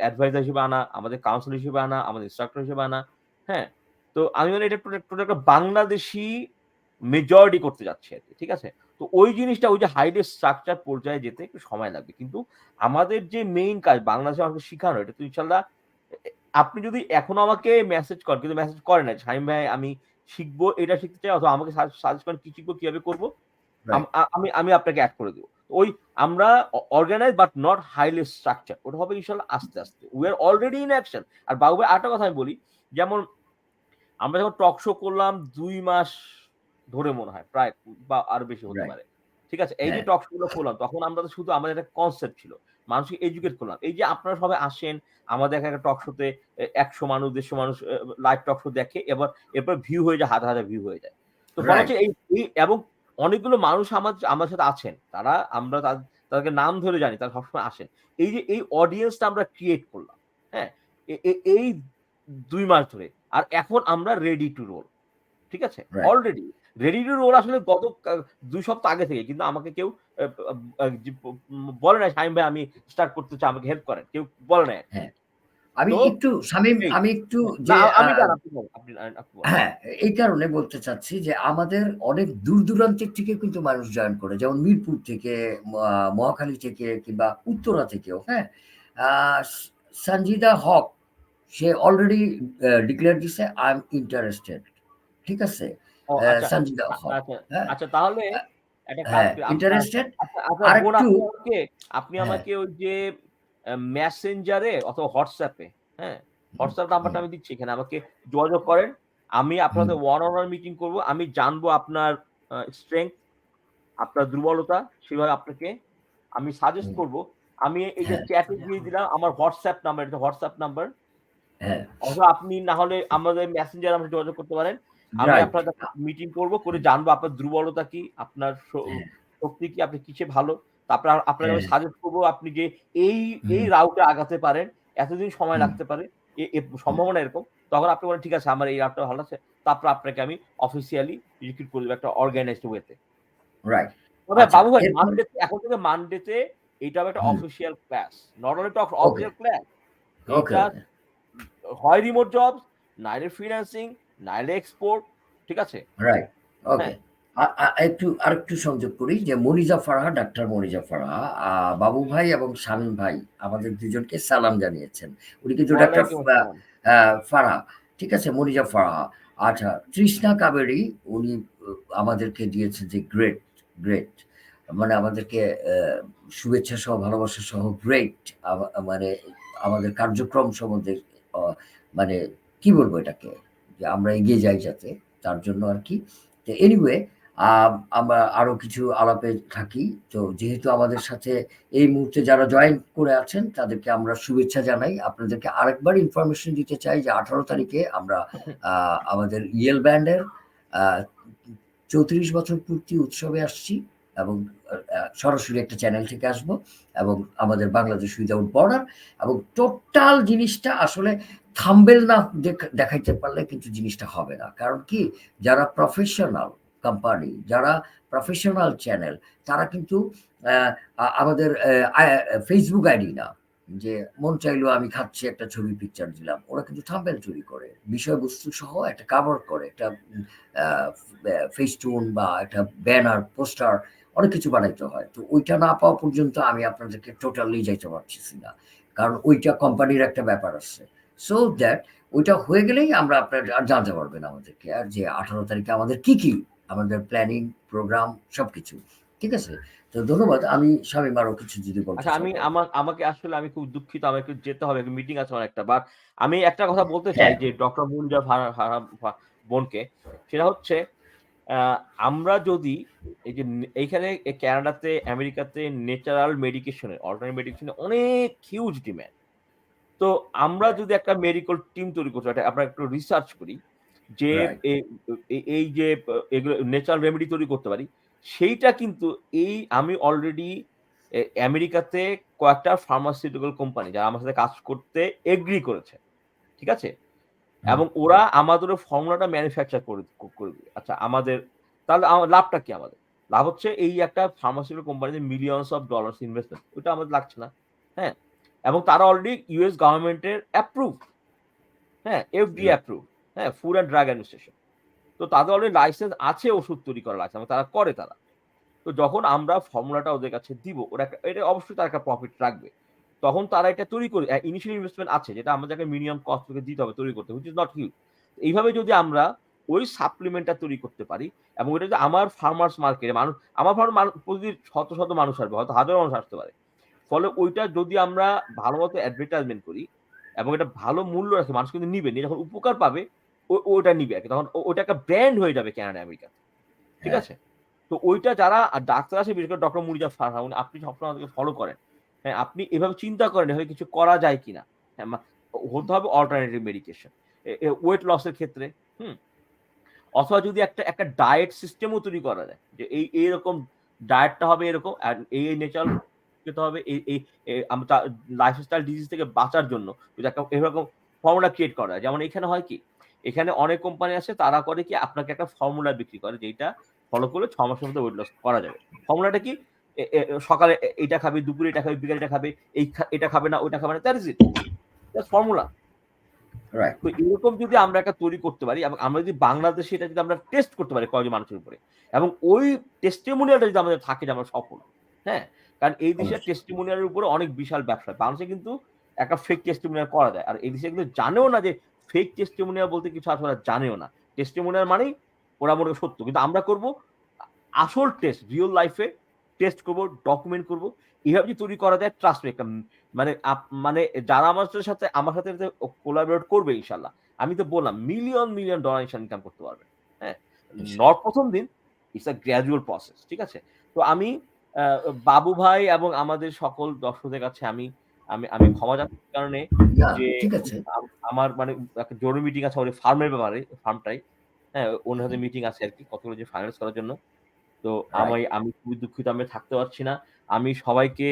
Speaker 2: অ্যাডভাইজার হিসেবে আনা আমাদের কাউন্সিলর হিসেবে আনা আমাদের ইনস্ট্রাক্টর হিসেবে আনা হ্যাঁ তো আমি মানে এটা টোটাল একটা বাংলাদেশি মেজরিটি করতে যাচ্ছি আরকি। ঠিক আছে? তো ওই জিনিসটা ওই যে হাইলি স্ট্রাকচার পর্যায়ে যেতে একটু সময় লাগবে। কিন্তু আমাদের যে মেইন কাজ বাংলাদেশে আমাকে শিখানো এটা তো ইনশাআল্লাহ এ এ আপনি যদি এখনো আমাকে মেসেজ করেন কিন্তু মেসেজ করেন নাই। শামীম ভাই আমি শিখবো, এটা শিখতে চাই অথবা আমাকে সাজেস্ট করেন কি শিখবো, কিভাবে করব? আম
Speaker 1: রাইট,
Speaker 2: আ আমি আমি আপনাকে এড করে দেব। ওই আমরা organised but not highly structured. ওটা হবে ইনশাআল্লাহ আস্তে, আস্তে। We are already in action. আর বাবু ভাই আরেকটা কথা আমি বলি, যেমন আমরা যখন টক শো করলাম ২ মাস ধরে মনে হয় প্রায় বা আরো বেশি হতে
Speaker 1: রাইট।
Speaker 2: পারে। ঠিক আছে? এই যে
Speaker 1: হ্যাঁ,
Speaker 2: টক শো গুলো করলাম তখন আমরা তো শুধু আমাদের একটা কনসেপ্ট ছিল। মানুষকে এডুকেট করলাম। এই যে আপনারা সবাই আসেন, আমাদের একটা টক শোতে ১০০ মানুষ ১৫০ মানুষ লাইভ টক শো দেখে এরপর ভিউ হয়ে যায়, হাজার, হাজার ভিউ হয়ে যায়। তো ফলে
Speaker 1: রাইট,
Speaker 2: হচ্ছে এই এবং অনেকগুলো মানুষ আমার সাথে আছেন। আমরা তাদেরকে নাম ধরে জানি। তারা সবসময় আসেন। এই যে এই অডিয়েন্সটা আমরা ক্রিয়েট করলাম। হ্যাঁ? এই ২ মাস ধরে। আর এখন আমরা রেডি টু রোল। ঠিক আছে?
Speaker 1: Right.
Speaker 2: Already. Ready to roll আসলে গত ২ সপ্তাহ আগে থেকে। কিন্তু আমাকে কেউ আ আ আ জি বলে নাই, "শামীম ভাই আমি স্টার্ট করতে চাই, আমাকে হেল্প করেন।" কেউ বলে নাই আরকি।
Speaker 1: হ্যাঁ, আমি
Speaker 2: তো
Speaker 1: একটু শামীম
Speaker 2: এই
Speaker 1: আমি একটু
Speaker 2: হ্যাঁ, না
Speaker 1: যে
Speaker 2: আমি জানি আপনি বলেন। আপনি বলেন।
Speaker 1: হ্যাঁ, এই কারণে বলতে চাচ্ছি যে আমাদের অনেক দূর-দূরান্তের থেকে কিন্তু মানুষ জয়েন করে। যেমন মিরপুর থেকে, মহাখালী থেকে কিংবা উত্তরা থেকেও, হ্যাঁ? আ সানজিদা হক সে অলরেডি ডিক্লেয়ার দিছে আই এম ইন্টারেস্টেড। ঠিক আছে?
Speaker 2: ও আচ্ছা,
Speaker 1: সানজিদা হক,
Speaker 2: আচ্ছা,
Speaker 1: হ্যাঁ?
Speaker 2: আচ্ছা তাহলে
Speaker 1: আ
Speaker 2: একটা কাজ
Speaker 1: হ্যাঁ,
Speaker 2: করি।
Speaker 1: ইন্টারেস্টেড
Speaker 2: আচ্ছা, আচ্ছা বোন
Speaker 1: আরেকটু
Speaker 2: আপনি
Speaker 1: হ্যাঁ,
Speaker 2: আমাকে ওই যে Messenger এ অথবা WhatsApp এ, হ্যাঁ?
Speaker 1: হুম,
Speaker 2: WhatsApp নাম্বারটা
Speaker 1: হুম,
Speaker 2: আমি দিচ্ছি এখানে। আমাকে যোগাযোগ করেন। আমি আপনার
Speaker 1: হুম,
Speaker 2: সাথে ওয়ান অন ওয়ান মিটিং করব। আমি জানবো আপনার স্ট্রেংথ, আপনার দুর্বলতা, সেভাবে আপনাকে আমি সাজেস্ট
Speaker 1: হুম,
Speaker 2: করব। আমি এই যে
Speaker 1: হ্যাঁ,
Speaker 2: চ্যাটে দিয়ে দিলাম আমার WhatsApp নাম্বার, এটা WhatsApp নাম্বার।
Speaker 1: হ্যাঁ,
Speaker 2: অথবা আপনি না হলে আমাদের মেসেঞ্জারে আমাকে যোগাযোগ করতে পারেন। আমি
Speaker 1: রাইট।
Speaker 2: আপনার সাথে মিটিং করব, করে জানবো আপনার দুর্বলতা কি, আপনার
Speaker 1: হ্যাঁ,
Speaker 2: শক্তি কি, আপনি কিসে ভালো। তারপর আপনাকে আমি
Speaker 1: হ্যাঁ,
Speaker 2: সাজেস্ট করব আপনি যে এই, এই
Speaker 1: হুম,
Speaker 2: রাউটে আগাতে পারেন। এতদিন সময়
Speaker 1: হুম,
Speaker 2: লাগতে পারে। এ
Speaker 1: হুম,
Speaker 2: সম্ভাবনা এরকম। তখন আপনি বলেন ঠিক আছে আমার এই রাউটটা ভালো আছে। তারপর আপনাকে আমি অফিসিয়ালি রিক্রুট করে দেব একটা অর্গানাইজড ওয়েতে।
Speaker 1: রাইট।
Speaker 2: তবে
Speaker 1: আচ্ছা,
Speaker 2: বাবু ভাই
Speaker 1: এরপর
Speaker 2: এখন থেকে মানডেতে এইটা হবে একটা
Speaker 1: hmm,
Speaker 2: official class. Not only talk
Speaker 1: okay,
Speaker 2: official class.
Speaker 1: Okay,
Speaker 2: এইটা
Speaker 1: ওকে।
Speaker 2: হয় রিমোট জবস, নাইলে ফ্রিল্যান্সিং, নাইলে এক্সপোর্ট। ঠিক আছে?
Speaker 1: রাইট। ওকে।
Speaker 2: হ্যাঁ,
Speaker 1: আরেকটু সংযোগ করি যে মনিজা ফারাহা, ডাক্তার মনিজা ফারাহা, বাবু ভাই এবং শামীম ভাই আমাদের ২ জনকে সালাম জানিয়েছেন। উনি কিন্তু ডাক্তার
Speaker 2: ওয়ালাইকুম আসসালাম।
Speaker 1: ফারাহা, ঠিক আছে? মনিজা ফারাহা। আচ্ছা, তৃষ্ণা কাবেরী উনি আমাদেরকে দিয়েছেন যে গ্রেট, গ্রেট। মানে আমাদেরকে শুভেচ্ছা সহ, ভালোবাসা সহ গ্রেট মানে আমাদের কার্যক্রম সম্বন্ধে অ মানে কি বলবো এটাকে? যে আমরা এগিয়ে যাই যাতে তার জন্য আরকি। তো এনিওয়ে আমরা আরো কিছু আলাপে থাকি। তো যেহেতু আমাদের সাথে এই মুহূর্তে যারা জয়েন করে আছেন তাদেরকে আমরা শুভেচ্ছা জানাই। আপনাদেরকে আরেকবার ইনফরমেশন দিতে চাই যে ১৮ তারিখে আমরা আ আমাদের ইয়েল ব্যান্ডের আ ৩৪ বছর পূর্তি উৎসবে আসছি এবং সরাসরি একটা চ্যানেল থেকে আসবো এবং আমাদের বাংলাদেশ উইথআউট বর্ডার এবং টোটাল জিনিসটা আসলে থাম্বনেইল না দেখাইতে পারলে কিন্তু জিনিসটা হবে না। কারণ কি? যারা প্রফেশনাল কোম্পানি, যারা প্রফেশনাল চ্যানেল তারা কিন্তু অ্যা আমাদের Facebook আইডি না। যে মন চাইলো আমি খাচ্ছি একটা ছবি পিকচার দিলাম। ওরা কিন্তু থাম্বনেইল তৈরি করে। বিষয়বস্তু সহ একটা কভার করে। একটা আ ফেস্টুন বা একটা ব্যানার, পোস্টার অনেক কিছু বানাইতে হয়। তো ওইটা না পাওয়া পর্যন্ত আমি আপনাদেরকে টোটালি যাইতে পারতেছি না। কারণ ওইটা কোম্পানির একটা ব্যাপার আছে। সো দ্যাট ওইটা হয়ে গেলেই আমরা আপনার আর জানতে পারবেন আমাদেরকে। আর যে ১৮ তারিখে আমাদের কি আমাদের প্ল্যানিং, প্রোগ্রাম সবকিছু। ঠিক আছে? তো ধন্যবাদ। আমি শামীম আরো কিছু যদি বলতে
Speaker 2: আচ্ছা
Speaker 1: চাও বলো।
Speaker 2: আমাকে আসলে আমি খুব দুঃখিত। আমার একটু যেতে হবে। একটু মিটিং আছে আমার একটা। বাট আমি একটা কথা বলতে চাই
Speaker 1: হ্যাঁ,
Speaker 2: যে ডক্টর মুনজা বোনকে। সেটা হচ্ছে আ আমরা যদি এই যে এইখানে কানাডাতে, আমেরিকাতে ন্যাচারাল মেডিকেশন এর অল্টারনেটিভ মেডিকেশন এর অনেক হিউজ ডিমান্ড। তো আমরা
Speaker 1: রাইট,
Speaker 2: যদি একটা মেডিকেল টিম তৈরি করতে এটা আমরা একটু রিসার্চ করি যে
Speaker 1: রাইট,
Speaker 2: এ এই যে এগুলো ন্যাচারাল রেমেডি তৈরি করতে পারি। সেইটা কিন্তু আমি অলরেডি আমেরিকাতে কয়েকটা ফার্মাসিউটিক্যাল কোম্পানি যারা আমার সাথে কাজ করতে এগ্রি করেছে। ঠিক আছে?
Speaker 1: হুম,
Speaker 2: এবং ওরা আমাদের ওই ফর্মুলাটা ম্যানুফ্যাকচার করে দিবে। আচ্ছা তাহলে লাভটা কি আমাদের? লাভ হচ্ছে এই একটা ফার্মাসিউটিক্যাল কোম্পানিতে মিলিয়নস অফ ডলার্স ইনভেস্টমেন্ট। ওইটা আমাদের লাগছে না। হ্যাঁ? এবং তারা অলরেডি ইউএস গভর্নমেন্ট এর অ্যাপ্রুভড। হ্যাঁ? FDA
Speaker 1: right,
Speaker 2: approved. হ্যাঁ? Food and drug administration. তো তাদের অলরেডি লাইসেন্স আছে ওষুধ তৈরি করার লাইসেন্স, তারা করে তারা। তো যখন আমরা ফর্মুলাটা ওদের কাছে দিব, ওরা এটা অবশ্যই তারা একটা প্রফিট রাখবে। তখন তারা এটা তৈরি করে ইনিশিয়াল ইনভেস্টমেন্ট আছে যেটা আমাদেরকে মিনিমাম কস্ট থেকে দিতে হবে তৈরি করতে, হুইচ ইজ নট হিউজ। এইভাবে যদি আমরা ওই সাপ্লিমেন্টটা তৈরি করতে পারি এবং ওটা যদি আমার ফার্মার্স মার্কেটে মানুষ, আমার ফার্ম প্রতিদিন শত শত মানুষ আসবে, হয়তো হাজারো মানুষ আসতে পারে। ফলে ওইটা যদি আমরা ভালো মতো অ্যাডভার্টাইজমেন্ট করি এবং এটা ভালো মূল্য রাখি, মানুষ কিন্তু নিবে, নিয়ে যখন উপকার পাবে ওটা নিবে আর কি, তখন ওটা একটা ব্র্যান্ড হয়ে যাবে কানাডা আমেরিকা, ঠিক
Speaker 1: হ্যাঁ
Speaker 2: আছে? তো ওইটা যারা ডাক্তার আছে, বিশেষ করে ডক্টর মুরিজা ফারহা, আপনি সবসময় আমাদেরকে ফলো করেন। হ্যাঁ, আপনি এভাবে চিন্তা করেন এভাবে কিছু করা যায় কিনা। হ্যাঁ, হতে হবে অল্টারনেটিভ মেডিকেশন ওয়েট লসের ক্ষেত্রে। হুম, অথবা যদি একটা একটা ডায়েট সিস্টেমও তৈরি করা যায় যে এইরকম ডায়েটটা হবে এরকম, আর এই ন্যাচারাল খেতে হবে, এই আমরা লাইফস্টাইল ডিজিজ থেকে বাঁচার জন্য যদি একটা এরকম ফর্মুলা ক্রিয়েট করা যায়। যেমন এখানে হয় কি, এখানে অনেক কোম্পানি আছে তারা করে কি আপনাকে একটা ফর্মুলা বিক্রি করে যেটা ফলো করলে 6 মাসের মধ্যে ওয়েট লস করা যাবে। ফর্মুলাটা কি? সকালে এটা খাবে, দুপুরে এটা খাবে, বিকালে এটা খাবে, এটা খাবে না, ওইটা খাবে না, that is it, just formula.
Speaker 1: Right
Speaker 2: তো এরকম যদি আমরা একটা তৈরি করতে পারি এবং আমরা যদি বাংলাদেশে এটা যদি আমরা টেস্ট করতে পারি কয়েকজন মানুষের উপরে, এবং ওই টেস্টিমোনিয়ালটা যদি আমাদের থাকে যে আমরা সফল, হ্যাঁ, কারণ এই দেশের
Speaker 1: অবশ্যই
Speaker 2: টেস্টিমোনিয়ালের উপরে অনেক বিশাল ব্যবসা। বাংলাদেশে কিন্তু একটা ফেক টেস্টিমোনিয়াল করা যায়, আর এই দেশে কিন্তু জানেও না যে ফেক টেস্টিমোনিয়াল বলতে কিছু আছে, ওরা জানেও না। টেস্টিমোনিয়াল মানেই ওরা মনে করে সত্য, কিন্তু আমরা করব আসল টেস্ট, রিয়েল লাইফে টেস্ট করব, ডকুমেন্ট করব। এভাবে যদি তৈরি করা যায়, ট্রাস্ট মি, একটা মানে মানে যারা আমার সাথে কোলাবরেট করবে ইনশাআল্লাহ, আমি তো বললাম মিলিয়ন মিলিয়ন ডলার ইনকাম করতে পারবে। হ্যাঁ, নট প্রথম দিন, ইটস আ গ্র্যাজুয়াল প্রসেস, ঠিক আছে? তো আমি বাবু ভাই এবং আমাদের সকল দর্শকদের কাছে আমি আমি আমি ক্ষমা চাচ্ছি কারণে
Speaker 1: না
Speaker 2: যে
Speaker 1: ঠিক আছে
Speaker 2: আমার মানে একটা জরুরি মিটিং আছে ওই ফার্মের ব্যাপারে, ফার্মটাই। হ্যাঁ, ওনার সাথে মিটিং আছে আরকি কতগুলো যে ফাইনালাইজ করার জন্য। তো
Speaker 1: রাইট
Speaker 2: আমি খুবই দুঃখিত আমি থাকতে পারছি না। আমি সবাইকে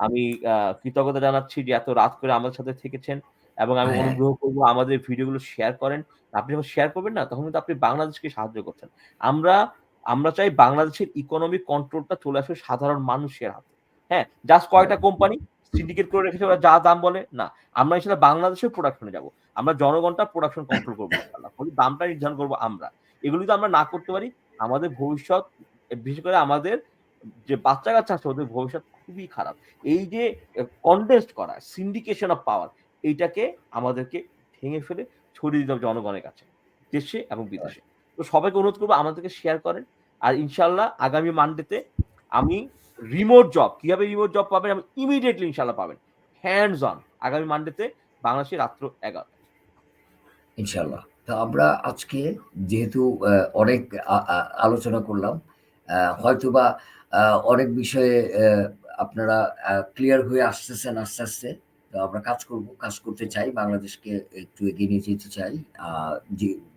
Speaker 2: আমি আ কৃতজ্ঞতা জানাচ্ছি যে এত রাত করে আমাদের সাথে থেকেছেন, এবং আমি
Speaker 1: হ্যাঁ
Speaker 2: অনুগ্রহ করব আমাদের ভিডিওগুলো শেয়ার করেন। আপনি যখন শেয়ার করবেন না, তখন কিন্তু আপনি বাংলাদেশকে সাহায্য করছেন। আমরা আমরা চাই বাংলাদেশের ইকোনমিক কন্ট্রোলটা চলে আসবে সাধারণ মানুষের হাতে। হ্যাঁ, জাস্ট কয়েকটা কোম্পানি সিন্ডিকেট করে রেখেছে, ওরা যা দাম বলে না। আমরা ইনশাআল্লাহ বাংলাদেশের প্রোডাকশন এ যাবো। আমরা জনগণটা প্রোডাকশন কন্ট্রোল করব ইনশাআল্লাহ। ফলে দামটা নির্ধারণ করব আমরা। এগুলো যদি আমরা না করতে পারি, আমাদের ভবিষ্যৎ, বিশেষ করে আমাদের যে বাচ্চা-কাচ্চা আছে ওদের ভবিষ্যৎ খুবই খারাপ। এই যে কনডেন্সড করা সিন্ডিকেশন অফ পাওয়ার, এইটাকে আমাদেরকে ভেঙে ফেলে ছড়িয়ে দিতে হবে জনগণের কাছে, দেশে এবং বিদেশে। তো সবাইকে অনুরোধ করব আমাদেরকে শেয়ার করেন। আর ইনশাআল্লাহ আগামী মানডেতে আমি রিমোট জব, কিভাবে রিমোট জব পাবেন আমি ইমিডিয়েটলি ইনশাআল্লাহ পাবেন। হ্যান্ডস অন আগামী মানডেতে বাংলাদেশে রাত্র ১১ টায়।
Speaker 1: ইনশাল্লাহ। তো আমরা আজকে যেহেতু অনেক আলোচনা করলাম, হয়তোবা অনেক বিষয়ে আপনারা ক্লিয়ার হয়ে আসতেছেন আস্তে আস্তে। তো আমরা কাজ করব, কাজ করতে চাই, বাংলাদেশকে একটু এগিয়ে নিয়ে যেতে চাই।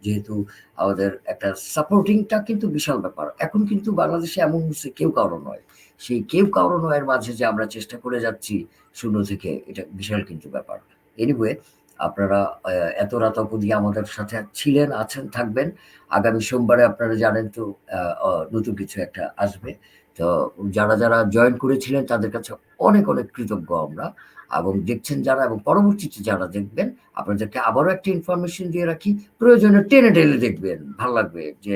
Speaker 1: যেহেতু আমাদের একটা সাপোর্টিংটা কিন্তু বিশাল ব্যাপার। এখন কিন্তু বাংলাদেশে এমন হচ্ছে কেউ কারো নয়। সেই কেউ কারো নয়ের মাঝে যে আমরা চেষ্টা করে যাচ্ছি শূন্য থেকে, এটা বিশাল কিন্তু ব্যাপার। এনিওয়ে, আপনারা এত রাত অবধি আমাদের সাথে ছিলেন, আছেন, থাকবেন। আগামী সোমবারে আপনারা জানেন তো নতুন কিছু একটা আসবে। তো যারা জয়েন করেছিলেন তাদের কাছে অনেক অনেক কৃতজ্ঞ আমরা, এবং দেখছেন যারা এবং পরবর্তীতে যারা দেখবেন, আপনাদেরকে আবারও একটা ইনফরমেশন দিয়ে রাখি, প্রয়োজনে টেনে টেনে দেখবেন, ভাল লাগবে যে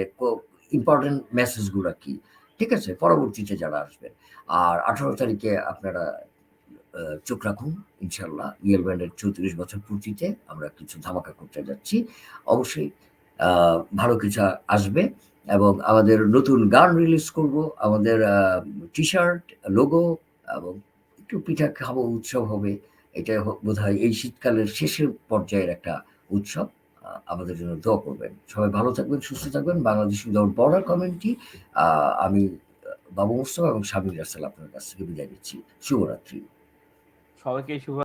Speaker 1: ইম্পর্টেন্ট মেসেজগুলো কি, ঠিক আছে, পরবর্তীতে যারা আসবেন। আর 18 তারিখে আপনারা চোখ রাখুন, ইনশাল্লাহ ইয়েল ব্যান্ডের 34 বছর পূর্তিতে আমরা কিছু ধামাকা করতে যাচ্ছি। অবশ্যই ভালো কিছু আসবে, এবং আমাদের নতুন গান রিলিজ করব, আমাদের টি শার্ট, লোগো, এবং একটু পিঠা খাবো, উৎসব হবে। এটা বোধহয় এই শীতকালের শেষের পর্যায়ের একটা উৎসব। আমাদের জন্য দোয়া করবেন। সবাই ভালো থাকবেন, সুস্থ থাকবেন। বাংলাদেশ উইদাউট বর্ডার কমিউনিটি, আমি বাবু মোস্তফা এবং শামিল রাসেল আপনার কাছ থেকে বিদায় নিচ্ছি। শুভরাত্রি।
Speaker 2: সবাইকে শুভ